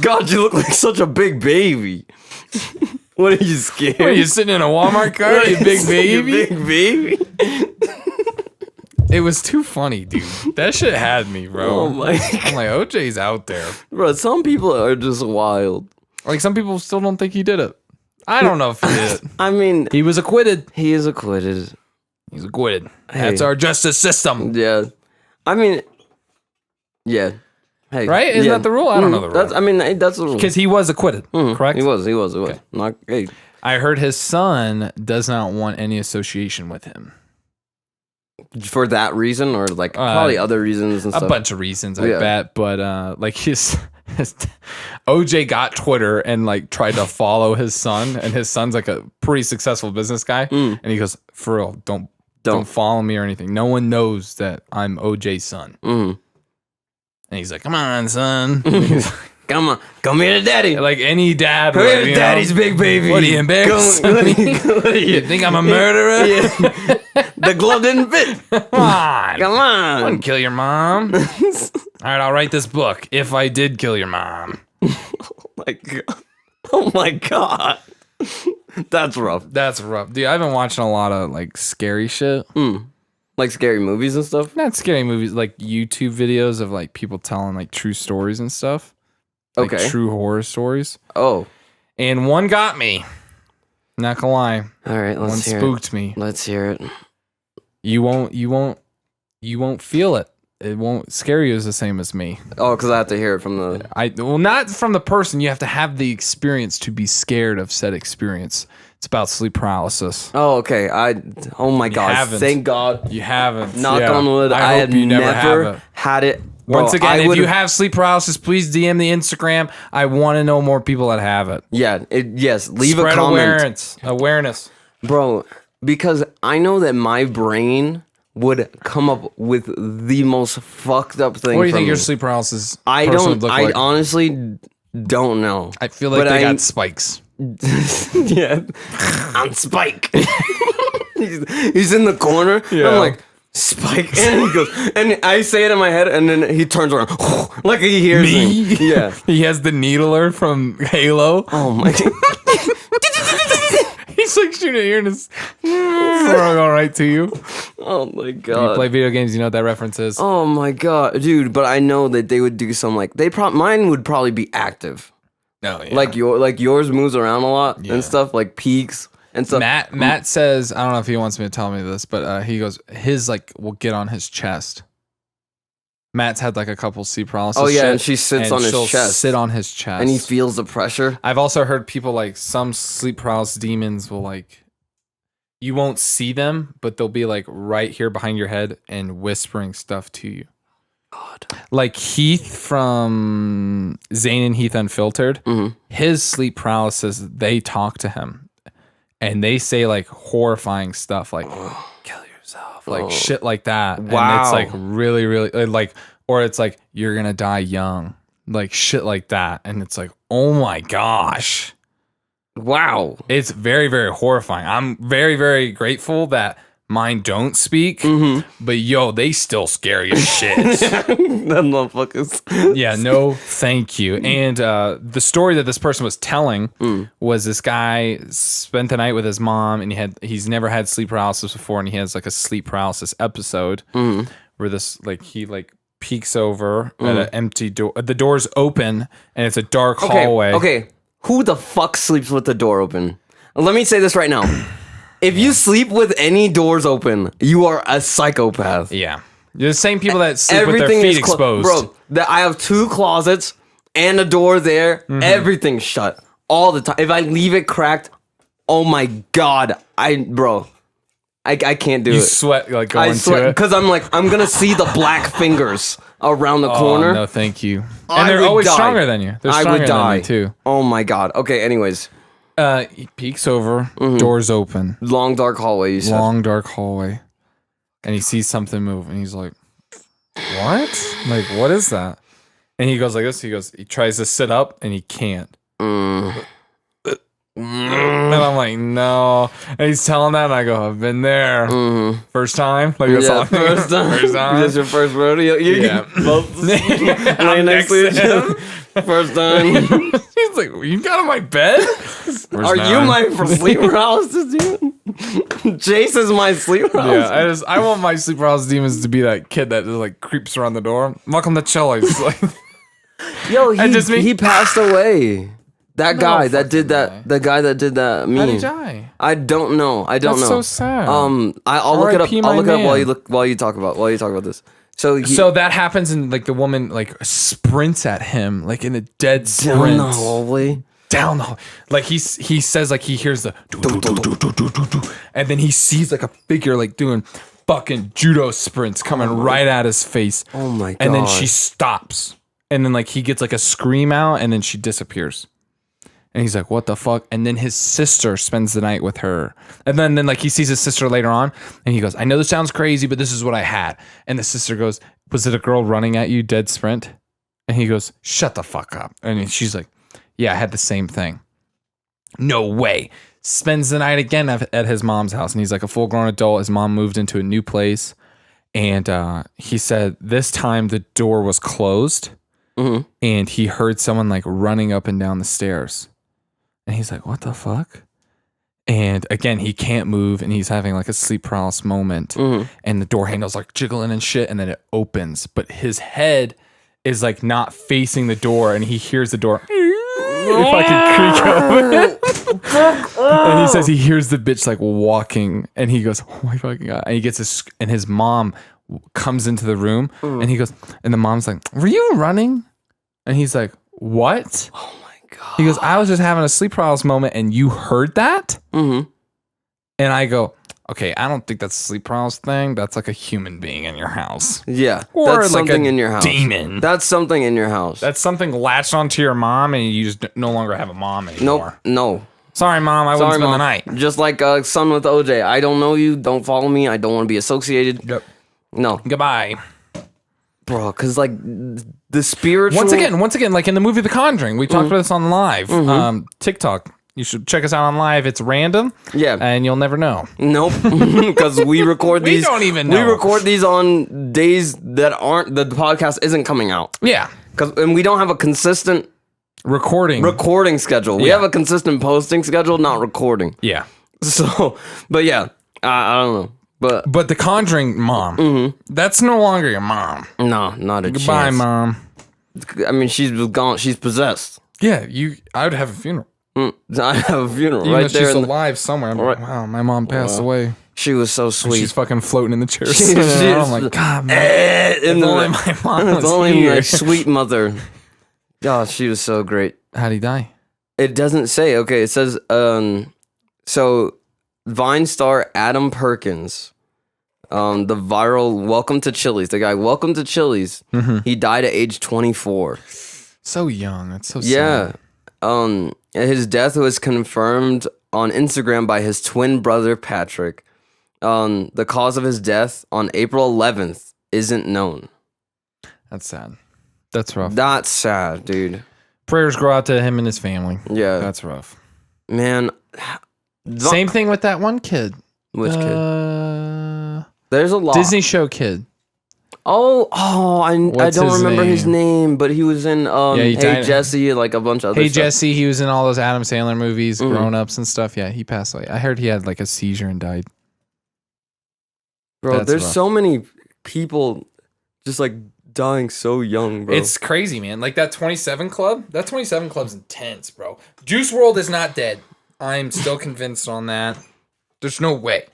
God, you look like such a big baby. What are you scared? What, are you sitting in a Walmart car, you big baby? You big baby? It was too funny, dude. That shit had me, bro. Oh my God. I'm like, OJ's out there. Bro, some people are just wild. Like, some people still don't think he did it. I don't know if he did it. I mean, he was acquitted. He is acquitted. He's acquitted. Hey. That's our justice system. Yeah. I mean, yeah. Hey, right? Isn't that the rule? I don't know the rule. That's the rule. Because he was acquitted, correct? He was. Okay. Not, hey. I heard his son does not want any association with him. for that reason, or like probably other reasons and stuff? A bunch of reasons, I bet. But like his OJ got Twitter and like tried to follow his son, and his son's like a pretty successful business guy, and he goes, "For real, don't follow me or anything. No one knows that I'm OJ's son." And he's like, "Come on, son." Come on, come here to daddy. Like any dad. Come here to daddy's big baby. What are you embarrassed? You think I'm a murderer? The glove didn't fit. Come on. I wouldn't kill your mom. All right, I'll write this book. If I did kill your mom. Oh my god. That's rough. Dude, I've been watching a lot of like scary shit. Like scary movies and stuff? Not scary movies, like YouTube videos of like people telling like true stories and stuff. Like true horror stories. Oh. And one got me. Not gonna lie. All right, let's hear it. One spooked me. Let's hear it. You won't feel it. It won't scare you as the same as me. Oh, because I have to hear it from the... Well, not from the person. You have to have the experience to be scared of said experience. It's about sleep paralysis. Oh, okay. Oh my God. Thank God. You haven't. Knock on wood. I have never had it. Bro, once again, if you have sleep paralysis, please DM the Instagram. I want to know more people that have it. Yeah. Yes. Leave a comment. Awareness. Bro, because I know that my brain would come up with the most fucked up thing. What do you think your sleep paralysis I honestly don't know. I feel like they got spikes. Yeah. On Spike. He's in the corner. Yeah. I'm like, Spike. And he goes, and I say it in my head, and then he turns around like he hears me. Yeah. He has the needler from Halo. Oh my God. He's like shooting here and it's throwing right to you. Oh my God. When you play video games, you know what that reference is. Oh my God, dude! But I know that they would do some like mine would probably be active. No, yeah. Like yours moves around a lot and stuff, like peaks and stuff. Matt says, I don't know if he wants me to tell me this, but he goes, his like will get on his chest. Matt's had like a couple sleep paralysis. Oh yeah, and she sits on his chest. Sit on his chest, and he feels the pressure. I've also heard people like some sleep paralysis demons will like, you won't see them, but they'll be like right here behind your head and whispering stuff to you. God, like Heath from Zane and Heath Unfiltered, his sleep paralysis. They talk to him, and they say like horrifying stuff, like. Like shit like that. Wow. And it's like really, really like, or it's like, you're going to die young. Like shit like that. And it's like, oh my gosh. Wow. It's very, very horrifying. I'm very, very grateful that mine don't speak, but yo, they still scary as shit. Them motherfuckers. Yeah, no, thank you. And the story that this person was telling was this guy spent the night with his mom, and he's never had sleep paralysis before, and he has like a sleep paralysis episode where this like he like peeks over at an empty door. The door's open, and it's a dark hallway. Okay, who the fuck sleeps with the door open? Let me say this right now. If you sleep with any doors open, you are a psychopath. Yeah. You're the same people that sleep with their feet exposed. Bro, I have 2 closets and a door there. Everything's shut all the time. If I leave it cracked, oh my God. I can't do it. You sweat like going to it? Because I'm like, I'm going to see the black fingers around the corner. No, thank you. And they're always stronger than you. They're stronger than you too. Oh my God. Okay, anyways. He peeks over, doors open. Long dark hallway, you said. Long dark hallway. And he sees something move and he's like, what? Like, what is that? And he goes like this. He tries to sit up and he can't. And I'm like, no. And he's telling that and I go, I've been there. First time? Like that's all first time. Is this your first rodeo? Yeah. Both laying next to each other. First time. He's like, you got on my bed? Are you my sleep paralysis demon? Jace is my sleep paralysis. Yeah, I want my sleep paralysis demons to be that kid that just like creeps around the door. Welcome to Chili's. Like, yo, he passed away. That guy that did that, the guy that did that meme. How did he die? I don't know. That's so sad. I'll look it up. I'll look it up while you talk about this. So that happens, and like the woman like sprints at him like in a dead sprint down the hallway. Like he says like he hears the and then he sees like a figure like doing fucking judo sprints coming right at his face. Oh my god. And then she stops. And then like he gets like a scream out and then she disappears. And he's like, what the fuck? And then his sister spends the night with her. And then like he sees his sister later on and he goes, I know this sounds crazy, but this is what I had. And the sister goes, was it a girl running at you dead sprint? And he goes, shut the fuck up. And she's like, yeah, I had the same thing. No way. Spends the night again at his mom's house. And he's like a full grown adult. His mom moved into a new place. And he said this time the door was closed. Mm-hmm. And he heard someone like running up and down the stairs. And he's like, what the fuck? And again, he can't move and he's having like a sleep paralysis moment. Mm-hmm. And the door handle's like jiggling and shit. And then it opens. But his head is like not facing the door. And he hears the door fucking creak open. And he says he hears the bitch like walking. And he goes, oh my fucking God. And he gets and his mom comes into the room. And he goes, and the mom's like, were you running? And he's like, what? Oh my God. He goes, I was just having a sleep paralysis moment and you heard that? Mm-hmm. And I go, okay, I don't think that's a sleep paralysis thing. That's like a human being in your house. Yeah. Or that's like something a in your house. Demon. That's something in your house. That's something latched onto your mom and you just no longer have a mom anymore. No. Sorry, Mom. I wouldn't spend the night. Just like Son with OJ. I don't know you. Don't follow me. I don't want to be associated. Yep. No. Goodbye. Bro, because like the spiritual... Once again, like in the movie The Conjuring, we talked about this on live. Mm-hmm. TikTok. You should check us out on live. It's random. Yeah. And you'll never know. Nope. Because we record these... We don't even know. We record these on days that aren't... The podcast isn't coming out. Yeah. And we don't have a consistent... Recording schedule. We have a consistent posting schedule, not recording. Yeah. So, but yeah. I don't know. But the Conjuring mom, that's no longer your mom. No, not a chance. Goodbye, Mom. I mean, she's gone. She's possessed. Yeah, I would have a funeral. I have a funeral Even right if there. She's alive somewhere. I'm like, wow, my mom passed away. She was so sweet. She's fucking floating in the chair. I'm like, God, man. If only my mom was only here. my sweet mother. God, she was so great. How'd he die? It doesn't say. Okay, it says, so Vine star Adam Perkins, the viral Welcome to Chili's, the guy Welcome to Chili's, he died at age 24. So young. That's so sad. Yeah. His death was confirmed on Instagram by his twin brother, Patrick. The cause of his death on April 11th isn't known. That's sad. That's rough. That's sad, dude. Prayers go out to him and his family. Yeah. That's rough. Man. Same thing with that one kid. Which kid? There's a lot. Disney show kid. I don't remember his name, but he was in Hey Jesse, like a bunch of other stuff. Hey Jesse, he was in all those Adam Sandler movies, Grown Ups and stuff. Yeah, he passed away. I heard he had like a seizure and died. Bro, there's so many people just like dying so young, bro. It's crazy, man. Like that 27 Club. That 27 Club's intense, bro. Juice WRLD is not dead. I'm still convinced on that. There's no way.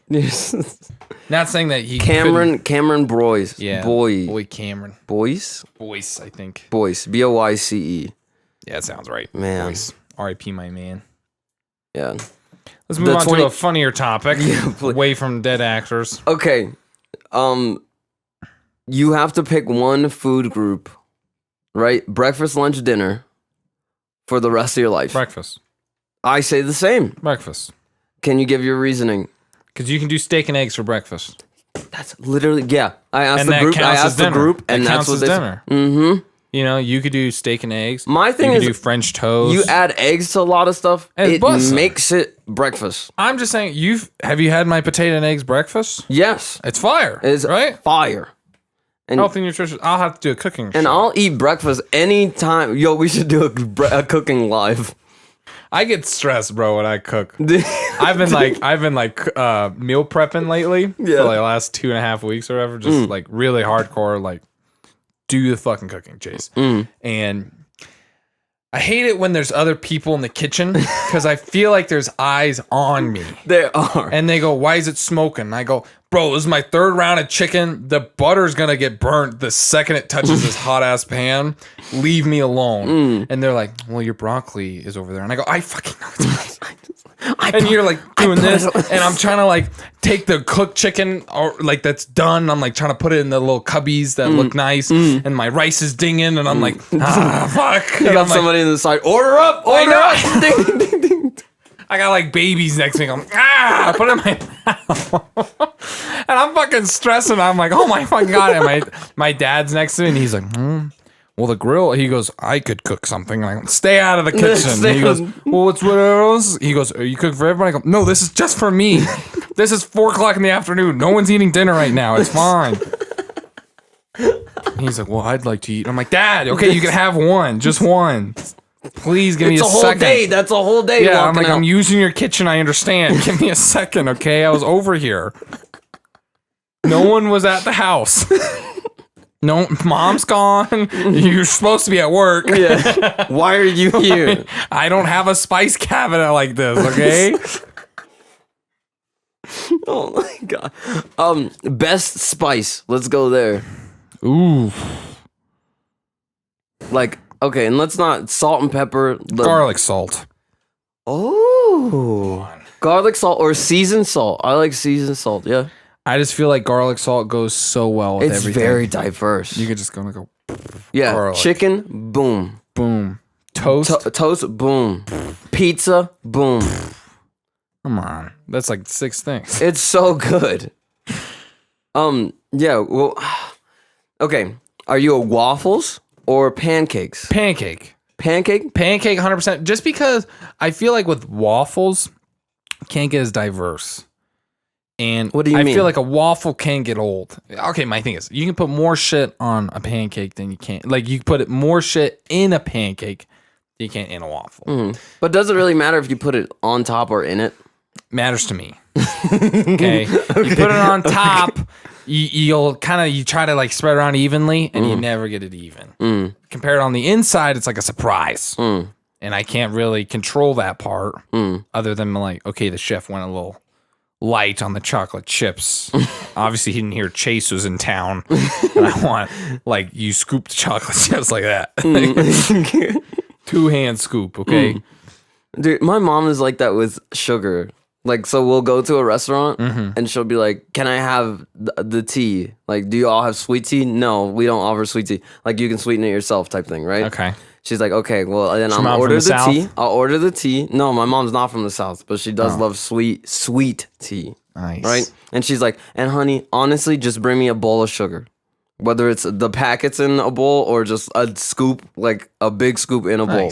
Not saying that he Cameron Boyce. Yeah. Boy Cameron. Boyce, I think. Boyce. BOYCE. Yeah, it sounds right. Man. Boyce. R.I.P. my man. Yeah. Let's move on to a funnier topic. Away from dead actors. Okay. You have to pick one food group, right? Breakfast, lunch, dinner for the rest of your life. Breakfast. I say the same. Breakfast. Can you give your reasoning? Because you can do steak and eggs for breakfast. That's literally, yeah. I asked the group, and that's what they dinner. Mm-hmm. You know, you could do steak and eggs. My thing is, you could do French toast. You add eggs to a lot of stuff. It makes it breakfast. I'm just saying, have you had my potato and eggs breakfast? Yes. It's fire. It's right? Fire. And Healthy, nutritious. I'll have to do a cooking show. I'll eat breakfast anytime. Yo, we should do a cooking live. I get stressed, bro, when I cook. I've been meal prepping lately for like the last 2.5 weeks or whatever. Just like really hardcore, like do the fucking cooking, Chase. And I hate it when there's other people in the kitchen because I feel like there's eyes on me. There are. And they go, why is it smoking? And I go, bro, this is my third round of chicken. The butter's going to get burnt the second it touches this hot ass pan. Leave me alone. And they're like, well, your broccoli is over there. And I go, I fucking know it's and you're like doing this, and I'm trying to like take the cooked chicken or like that's done. I'm like trying to put it in the little cubbies that look nice, and my rice is dinging, and I'm like, fuck. You got somebody in the side. Order up. Ding, ding, ding, ding. I got like babies next to me. I'm I put it in my mouth. And I'm fucking stressing. I'm like, oh my fucking God. And my dad's next to me and he's like, well, the grill, he goes, I could cook something. I'm like, stay out of the kitchen. And he goes, well, what's what else? He goes, are you cook for everybody? I go, no, this is just for me. This is 4:00 in the afternoon. No one's eating dinner right now. It's fine. And he's like, well, I'd like to eat. I'm like, Dad, okay, you can have one. Just one. Please give me a second. It's a whole day. That's a whole day. Yeah, I'm like, I'm using your kitchen. I understand. Give me a second, okay? I was over here. No one was at the house. No, Mom's gone. You're supposed to be at work. Yeah. Why are you here? I don't have a spice cabinet like this, okay? Oh my God. Best spice. Let's go there. Ooh. Like, okay, and let's not salt and pepper. Garlic salt. Oh. Garlic salt or seasoned salt. I like seasoned salt, yeah. I just feel like garlic salt goes so well with everything. It's very diverse. You could just go. Yeah, garlic. Chicken, boom. Boom. Toast. Toast, boom. Pizza, boom. Come on. That's like 6 things. It's so good. Yeah, well, okay. Are you a waffles or pancakes? Pancake. Pancake? Pancake 100%. Just because I feel like with waffles, can't get as diverse. And what do you mean? I feel like a waffle can get old. Okay, my thing is, you can put more shit on a pancake than you can. Like, you put more shit in a pancake than you can in a waffle. Mm-hmm. But does it really matter if you put it on top or in it? Matters to me. Okay? You put it on top, you'll kind of, you try to like spread it around evenly, and you never get it even. Compared on the inside, it's like a surprise. And I can't really control that part other than like, okay, the chef went a little light on the chocolate chips. Obviously, he didn't hear Chase was in town. And I want, like, you scoop the chocolate chips like that. 2-hand scoop, okay? Dude, my mom is like that with sugar. Like, so we'll go to a restaurant and she'll be like, can I have the tea? Like, do you all have sweet tea? No, we don't offer sweet tea. Like, you can sweeten it yourself type thing, right? Okay. She's like, okay, well, then I'll order the tea. I'll order the tea. No, my mom's not from the South, but she does love sweet tea. Nice. Right? And she's like, and honey, honestly, just bring me a bowl of sugar. Whether it's the packets in a bowl or just a scoop, like a big scoop in a bowl.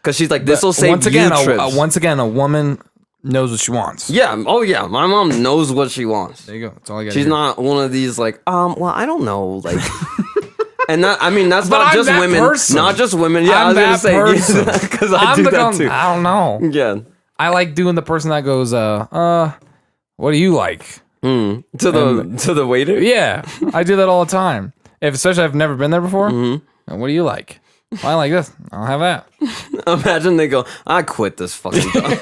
Because she's like, this will save once again, you trips. Once again, a woman knows what she wants. Yeah. Oh, yeah. My mom knows what she wants. There you go. That's all I got. She's not one of these like, well, I don't know. Like... And that, I mean, that's not just women. Person. Not just women. Yeah, I was going to say, because I do that too. I don't know. Yeah. I like doing the person that goes, what do you like? To the waiter? Yeah. I do that all the time. Especially if I've never been there before. What do you like? Well, I like this. I'll have that. Imagine they go, I quit this fucking job.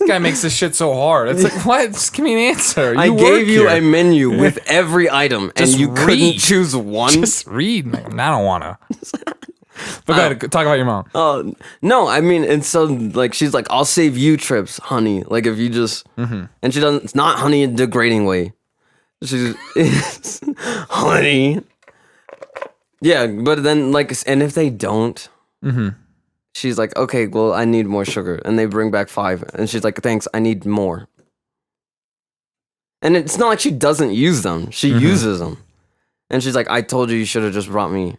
Guy makes this shit so hard. It's like, what? Just give me an answer. I gave you a menu with every item, and you couldn't choose one. Just read. I don't want to. But go ahead, talk about your mom. No, I mean, and so like she's like, I'll save you trips, honey. Like if you just, and she doesn't. It's not honey in a degrading way. She's honey. Yeah, but then like, and if they don't. She's like, okay, well, I need more sugar. And they bring back 5. And she's like, thanks, I need more. And it's not like she doesn't use them. She uses them. And she's like, I told you should have just brought me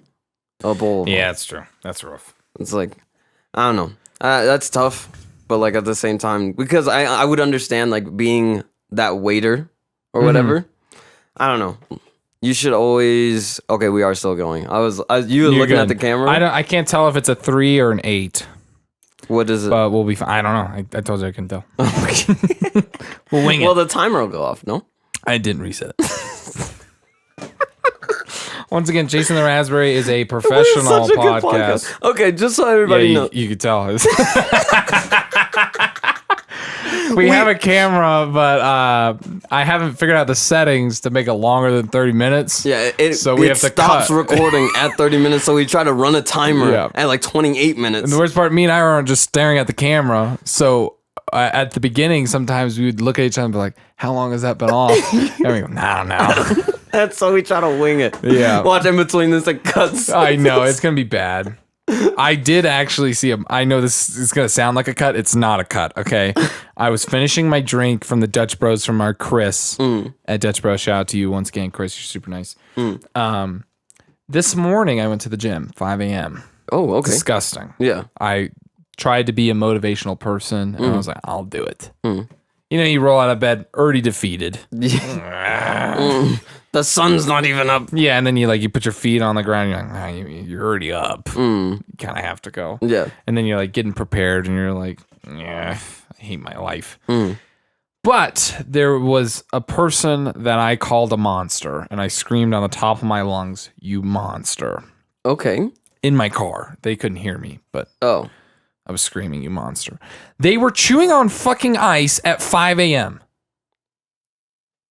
a bowl. Yeah, that's true. That's rough. It's like, I don't know. That's tough. But like at the same time, because I would understand like being that waiter or whatever. I don't know. You should always. Okay, we are still going. You were looking at the camera. I can't tell if it's a 3 or an 8. What is it? But we'll be fine. I don't know. I told you I couldn't tell. We'll wing it. Well, the timer will go off. No, I didn't reset it. Once again, Jason the Rasberry is a professional podcast. Okay, just so everybody knows. You could tell. We have a camera, but I haven't figured out the settings to make it longer than 30 minutes. Yeah, so we have to stops recording at 30 minutes, so we try to run a timer at like 28 minutes. And the worst part, me and I are just staring at the camera, so at the beginning, sometimes we would look at each other and be like, how long has that been off? And we go, no. That's so we try to wing it. Yeah. Watch in between this like cuts. I know, it's going to be bad. I did actually see I know this is going to sound like a cut. It's not a cut, okay? I was finishing my drink from the Dutch Bros from our Chris at Dutch Bros. Shout out to you once again, Chris. You're super nice. This morning, I went to the gym, 5 a.m. Oh, okay. Disgusting. Yeah. I tried to be a motivational person, and I was like, I'll do it. You know, you roll out of bed, already defeated. The sun's not even up. Yeah, and then you put your feet on the ground, you're like, you're already up. You kind of have to go. Yeah. And then you're like getting prepared, and you're like, yeah, I hate my life. But there was a person that I called a monster, and I screamed on the top of my lungs, you monster. Okay. In my car. They couldn't hear me, but I was screaming, you monster. They were chewing on fucking ice at 5 a.m.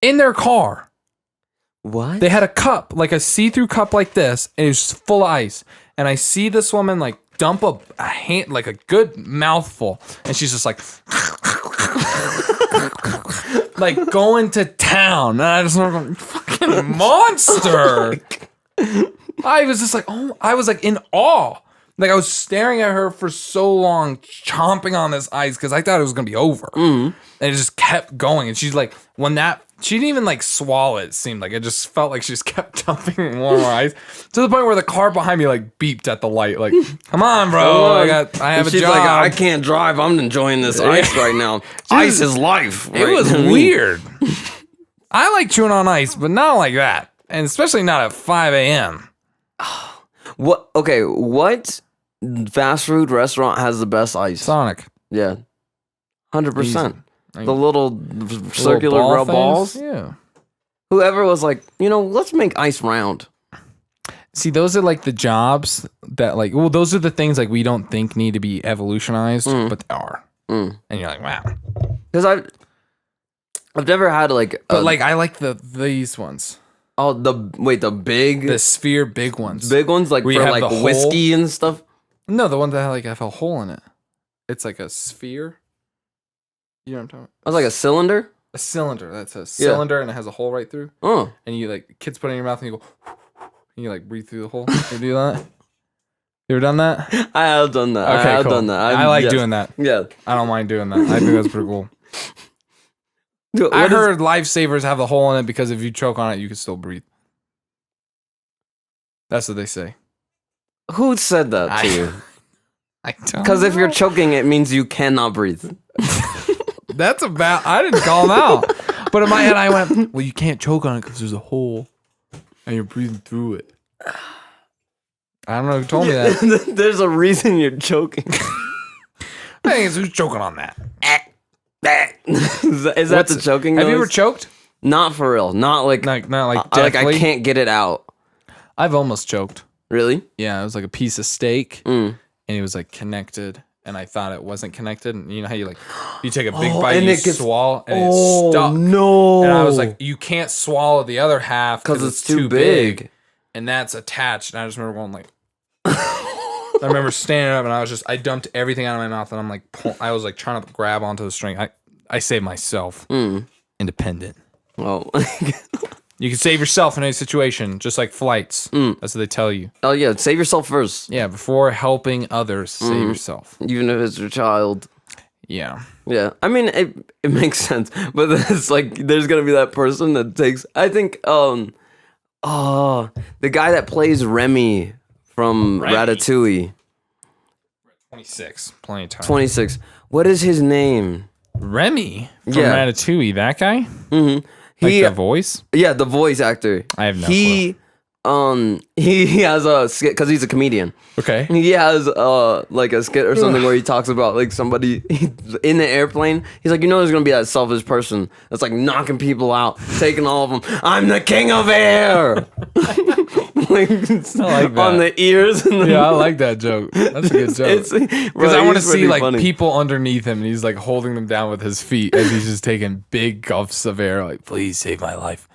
in their car. What? They had a cup, like a see-through cup like this, and it was full of ice. And I see this woman like dump a hand, like a good mouthful, and she's just like, like going to town. And I just remember going, fucking monster. I was just like, oh, I was like in awe. Like I was staring at her for so long, chomping on this ice because I thought it was gonna be over. And it just kept going. And she's like, she didn't even like swallow it, seemed like. It just felt like she just kept dumping more and more ice. To the point where the car behind me like beeped at the light. Like, come on, bro. I have a She's job. like, I can't drive. I'm enjoying this ice right now. Ice is life. It was weird. I like chewing on ice, but not like that. And especially not at 5 a.m. What? Okay, what fast food restaurant has the best ice? Sonic. Yeah. 100%. Like, the little circular ball rubber balls. Yeah. Whoever was like, let's make ice round. See, those are like the jobs that those are the things like we don't think need to be evolutionized, but they are. And you're like, wow. Because I've never had like, but like I like these ones. Oh, the sphere big ones. Big ones like for like whiskey and stuff. No, the one that have a hole in it. It's like a sphere. You know what I'm talking about? It's like a cylinder? A cylinder. That's a cylinder and it has a hole right through. Oh. And you like, kids put it in your mouth and you go, and you like breathe through the hole. You do that? You ever done that? I have done that. Okay, I've cool. done that. I like doing that. Yeah. I don't mind doing that. I think that's pretty cool. Dude, I heard lifesavers have a hole in it because if you choke on it, you can still breathe. That's what they say. Who said that to you? I don't Because if you're choking, it means you cannot breathe. That's about. I didn't call him out. But in my head, I went, well, you can't choke on it because there's a hole and you're breathing through it. I don't know who told me that. There's a reason you're choking. I think it's who's choking on that. Is that the choking noise? Have you ever choked? Not for real. Not like deathly? I can't get it out. I've almost choked. Really? Yeah, it was like a piece of steak and it was like connected and I thought it wasn't connected. And you know how you take a big bite and you swallow and it's stuck. No. And I was like, you can't swallow the other half because it's too big. And that's attached. And I just remember going like, I remember standing up and I dumped everything out of my mouth and I'm like, I was like trying to grab onto the string. I saved myself. Independent. Oh. You can save yourself in any situation, just like flights. That's what they tell you. Oh, yeah. Save yourself first. Yeah, before helping others, save yourself. Even if it's your child. Yeah. Yeah. I mean, it makes sense. But it's like, there's going to be that person that takes, I think, the guy that plays Remy from Ratatouille. 26. Plenty of time. 26. What is his name? Remy from Ratatouille. That guy? Mm-hmm. The voice? Yeah, the voice actor. I have no clue. He has a skit because he's a comedian. Okay. He has like a skit or something where he talks about like somebody in the airplane. He's like, there's gonna be that selfish person that's like knocking people out, taking all of them. I'm the king of air. Like, I like that. On the ears. And I like that joke. That's a good joke. Because I want to see like people underneath him, and he's like holding them down with his feet as he's just taking big gulps of air. Like, please save my life.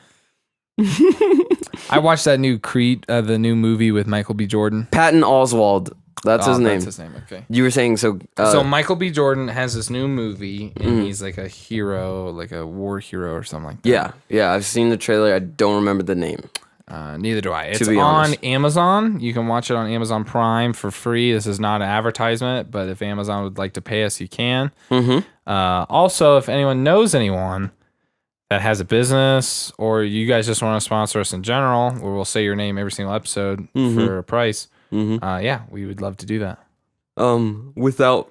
I watched that new Creed, the new movie with Michael B. Jordan. Patton Oswalt. That's his name. That's his name. Okay. You were saying so. So Michael B. Jordan has this new movie, and he's like a hero, like a war hero or something like that. Yeah. I've seen the trailer. I don't remember the name. Neither do I. It's on Amazon. You can watch it on Amazon Prime for free. This is not an advertisement, but if Amazon would like to pay us, you can. Also, if anyone knows anyone that has a business, or you guys just want to sponsor us in general, where we'll say your name every single episode for a price. Yeah, we would love to do that. Without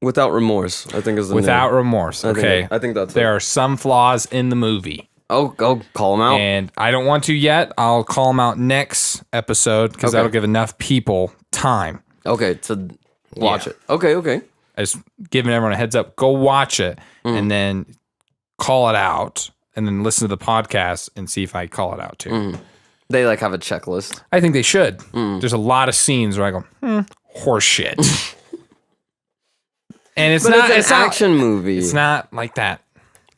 remorse, I think is the Without name. remorse. Okay. I think that's there are some flaws in the movie. Oh, call them out. And I don't want to yet. I'll call them out next episode because that'll give enough people time. Okay, to watch it. Okay. I just giving everyone a heads up. Go watch it and then call it out, and then listen to the podcast and see if I call it out too. They like have a checklist. I think they should. There's a lot of scenes where I go, horse shit. And it's not an action movie. It's not like that.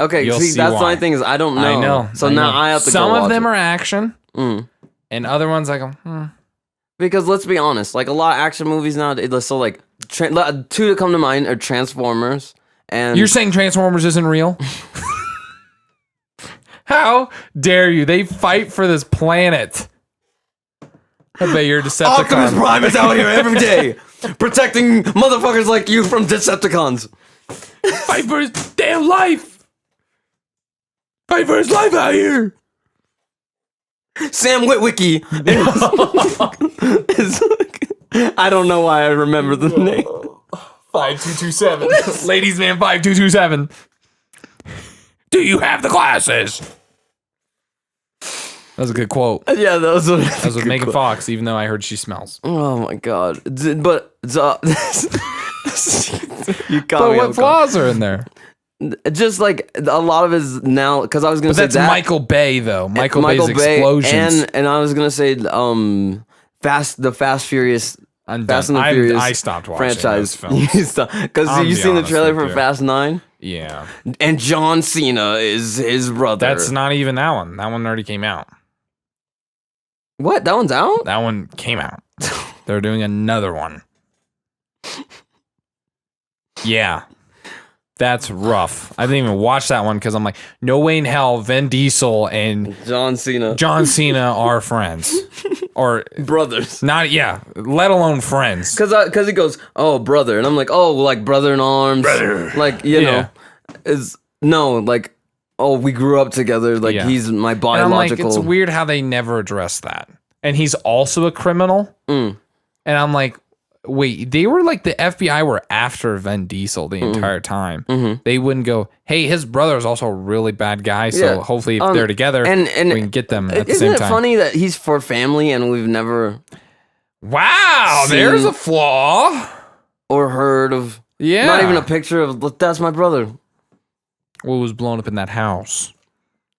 Okay, see, that's why. My thing is I don't know. I know. So now I have to Some go watch of them it. are action, and other ones I go, Because let's be honest, like a lot of action movies now, so like two that come to mind are Transformers and... You're saying Transformers isn't real? How dare you? They fight for this planet. I bet you're Decepticon. Optimus Prime is out here every day, protecting motherfuckers like you from Decepticons. Fight for his damn life. Fight for his life out here. Sam Witwicky. I don't know why I remember the name. 5227. Ladies Man 5227. Do you have the glasses? That was a good quote. Yeah, that was with Megan Fox, even though I heard she smells. Oh my god! But you got but what flaws are in there? Just like a lot of his now, because I was gonna say that's Michael Bay though. Michael Bay's explosions, and I was gonna say the Fast Furious. Fast and the Furious. I stopped watching franchise films because you've seen the trailer for Fast 9. Yeah, and John Cena is his brother. That's not even that one. That one already came out. What? That one's out? That one came out. They're doing another one. Yeah. That's rough. I didn't even watch that one because I'm like, no way in hell Vin Diesel and John Cena are friends. Or brothers. Not, let alone friends. Because he goes, oh, brother. And I'm like, oh, like brother in arms. Brother. Like, you know, like, oh, we grew up together. Like, he's my biological. And I'm like, it's weird how they never address that. And he's also a criminal. And I'm like, wait, they were like the FBI were after Vin Diesel the entire time. They wouldn't go, hey, his brother is also a really bad guy. So hopefully if they're together, we can get them at the same time. Isn't it funny that he's for family and we've never... Wow, there's a flaw. Or heard of... Yeah. Not even a picture of, that's my brother. What was blown up in that house?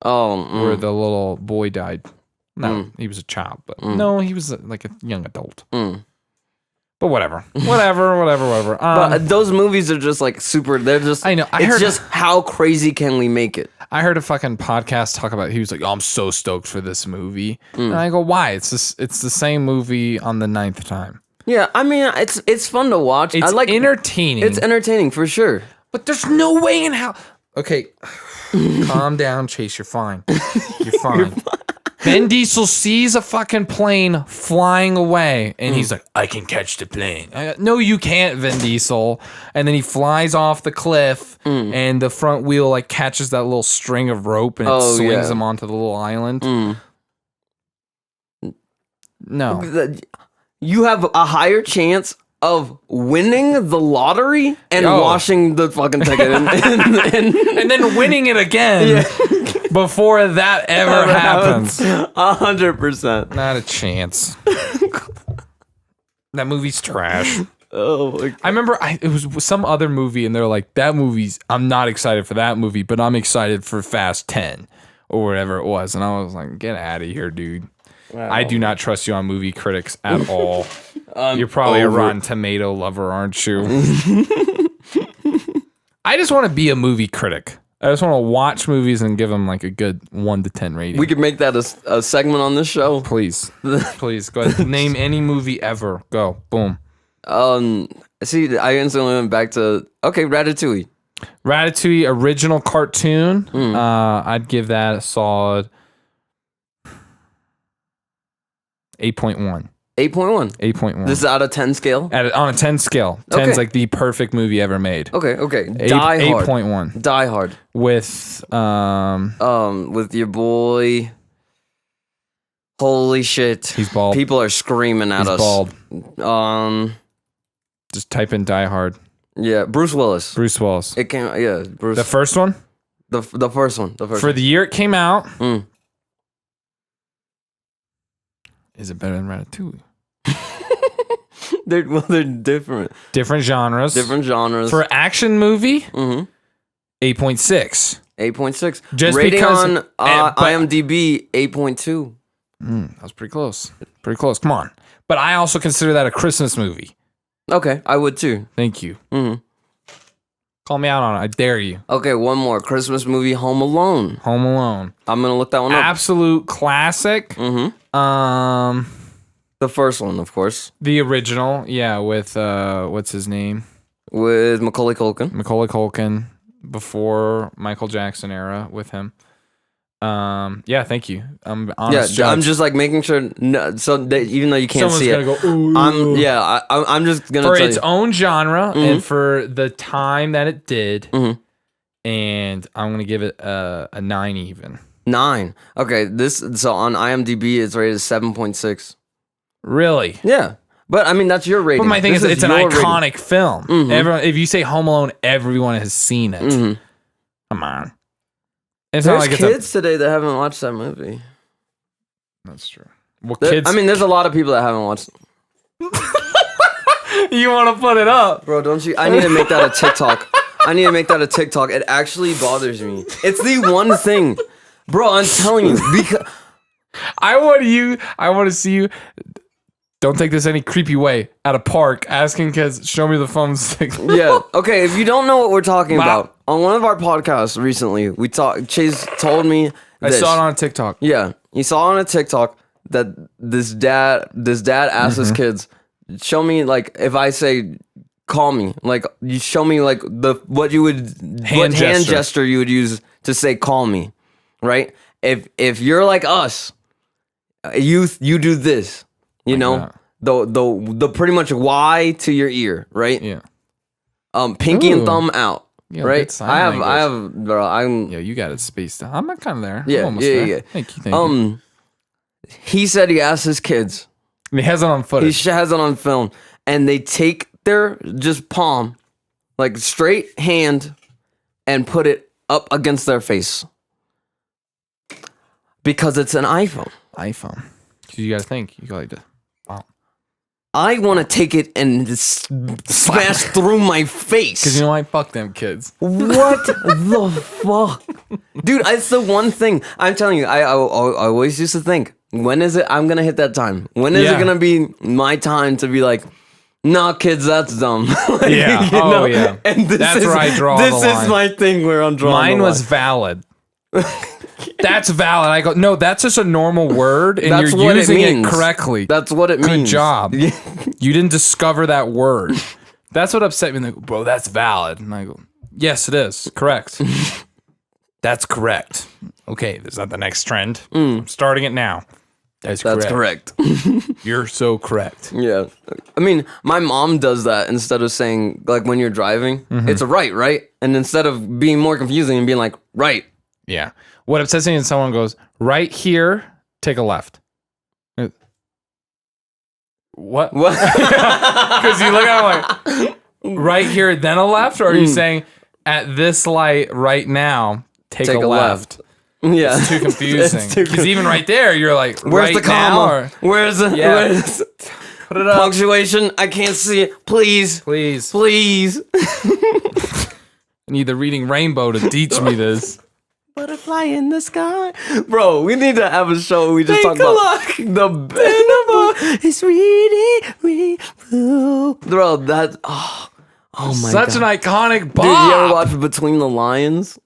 Oh. Where the little boy died. No, he was a child. But no, he was like a young adult. But whatever. But those movies are just like super. They're just. I know. It's just how crazy can we make it? I heard a fucking podcast talk about. He was like, "Oh, I'm so stoked for this movie," and I go, "Why? It's the same movie on the 9th time." Yeah, I mean, it's fun to watch. It's entertaining. It's entertaining for sure. But there's no way in hell. Okay, calm down, Chase. You're fine. You're fine. Vin Diesel sees a fucking plane flying away, and he's like, I can catch the plane. No, you can't, Vin Diesel. And then he flies off the cliff, and the front wheel like catches that little string of rope, and it swings him onto the little island. No. You have a higher chance of winning the lottery and washing the fucking ticket. And then winning it again. Before that ever happens. 100%. Not a chance. That movie's trash. Oh my God. I remember it was some other movie and they're like, I'm not excited for that movie, but I'm excited for Fast 10 or whatever it was. And I was like, get out of here, dude. Wow. I do not trust you on movie critics at all. You're probably a Rotten Tomato lover, aren't you? I just want to be a movie critic. I just want to watch movies and give them like a good 1 to 10 rating. We could make that a segment on this show. Please. Please. Go ahead. Name any movie ever. Go. Boom. See, I instantly went back to Ratatouille. Ratatouille original cartoon. I'd give that a solid 8.1. 8.1. 8.1. This is out of 10 scale? On a 10 scale. 10's like the perfect movie ever made. Okay. Die Hard. 8.1. Die Hard. With your boy. Holy shit. He's bald. People are screaming at us. He's bald. Just type in Die Hard. Yeah, Bruce Willis. It came, Bruce. The first one? The first one. For the year it came out. Is it better than Ratatouille? They're different. Different genres. For action movie, 8.6. 8.6. Just rating because on IMDb, 8.2. That was pretty close. Come on. But I also consider that a Christmas movie. Okay, I would too. Thank you. Call me out on it. I dare you. Okay, one more. Christmas movie, Home Alone. I'm going to look that one up. Absolute classic. The first one, of course. The original, with, what's his name? With Macaulay Culkin. Before Michael Jackson era with him. Thank you. I'm honest. Yeah, I'm just like making sure. No, even though you can't see it, gonna go, ooh. I'm just gonna for tell its own genre and for the time that it did, and I'm gonna give it a 9 even. 9. Okay, so on IMDb it's rated 7.6. Really? Yeah, but I mean that's your rating. But my thing is, it's an iconic film. Everyone, if you say Home Alone, everyone has seen it. Come on. It's There's not like kids today that haven't watched that movie. That's true. Well, kids. I mean, there's a lot of people that haven't watched. You want to put it up, bro? Don't you? I need to make that a TikTok. It actually bothers me. It's the one thing, bro. I'm telling you, because I want to see you. Don't take this any creepy way at a park asking kids, show me the phone signal. Yeah. Okay. If you don't know what we're talking about, on one of our podcasts recently, Chase told me this. I saw it on TikTok. Yeah. He saw on a TikTok that this dad asked his kids, show me, like, if I say, call me, like, you show me, like, what hand gesture you would use to say, call me, right? If you're like us, you do this. You know, the pretty much Y to your ear, right? Yeah. Pinky and thumb out, right? I have, bro. You got it spaced out. I'm not kind of there. Yeah, I'm almost there. Thank you. He said he asked his kids. He has it on footage. He has it on film, and they take their just palm, like straight hand, and put it up against their face because it's an iPhone. You got to think. You got like to. I want to take it and smash through my face. Because you know I fuck them kids. What the fuck? Dude, it's the one thing. I'm telling you, I always used to think, when is it I'm going to hit that time? When is it going to be my time to be like, nah, kids, that's dumb. Like, yeah. Yeah. And that's where I draw the line. This is my thing where I'm drawing Mine the line. was valid. That's valid. I go, no, that's just a normal word, and that's you're using it correctly. That's what it means. Good job. You didn't discover that word. That's what upset me. And they go, bro, that's valid. And I go, yes, it is. Correct. That's correct. Okay, is that the next trend? I'm starting it now. That's correct. You're so correct. Yeah. I mean, my mom does that instead of saying, like, when you're driving, it's a right? And instead of being more confusing and being like, right. Yeah. What upsets me is someone goes, right here, take a left. What? Because you look at it like, right here, then a left? Or are you saying, at this light right now, take a left? Yeah. It's too confusing. Because even right there, you're like, where's the comma? Where's the put it up. Punctuation? I can't see it. Please. I need the reading rainbow to teach me this. Butterfly in the sky. Bro, we need to have a show. We just talk about the bend is really blue. Bro, that oh my Such God. an iconic bop. Dude, you ever watch Between the Lions?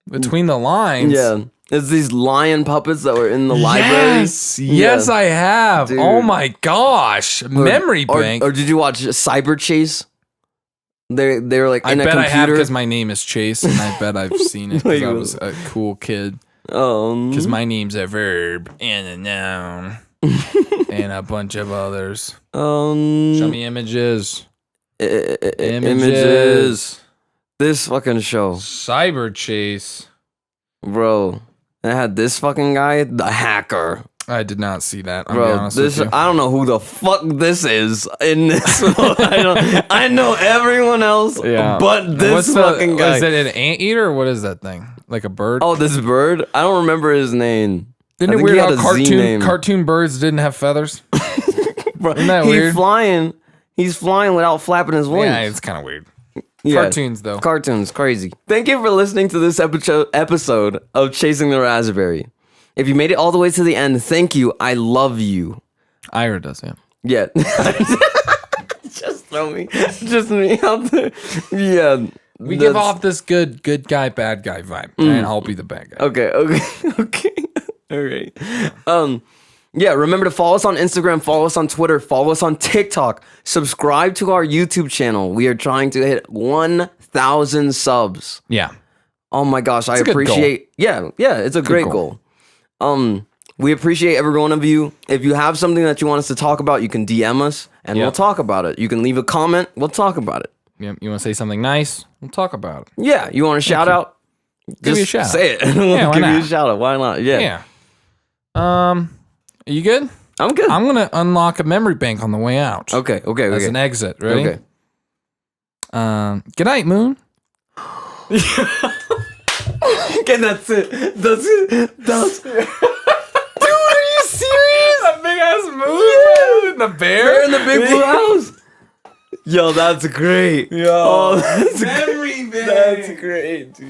Between the Lines? Yeah. It's these lion puppets that were in the library. Yes, I have. Dude. Oh my gosh, memory bank. Or did you watch Cyber Chase? They were like in a computer. I have because my name is Chase, and I bet I've seen it because I was a cool kid. Because my name's a verb and a noun and a bunch of others. Show me images. Images. This fucking show. Cyber Chase. Bro. It had this fucking guy, the hacker. I did not see that. Bro, be honest with you. I don't know who the fuck this is in this. I know everyone else, but this fucking guy. Is it an anteater or what is that thing? Like a bird? Oh, this bird? I don't remember his name. Isn't it weird how cartoon birds didn't have feathers? Bro, isn't that weird? He's flying without flapping his wings. Yeah, it's kind of weird. Yeah, cartoons, though. Cartoons, crazy. Thank you for listening to this episode of Chasing the Raspberry. If you made it all the way to the end, thank you. I love you. Ira does, yeah. Yeah. Just throw me. Just me out there. Yeah. We give off this good guy, bad guy vibe. And I'll be the bad guy. Okay. All right. Yeah, remember to follow us on Instagram, follow us on Twitter, follow us on TikTok, subscribe to our YouTube channel. We are trying to hit 1,000 subs. Yeah. Oh my gosh, I appreciate. Yeah, it's a great goal. We appreciate every one of you. If you have something that you want us to talk about, you can DM us and we'll talk about it. You can leave a comment, we'll talk about it. Yeah, you want to say something nice, we'll talk about it. Yeah, you want a shout out? Give me a shout out. Say it. We'll give you a shout out. Why not? Yeah. Are you good? I'm good. I'm gonna unlock a memory bank on the way out. Okay. As an exit. Ready? Okay. Good night, Moon. Okay, that's it. That's it. Dude, are you serious? That big ass moon? Yeah. The bear? Bear in the big blue house. Yo, that's great. Yo, oh, that's memory great. That's great, dude.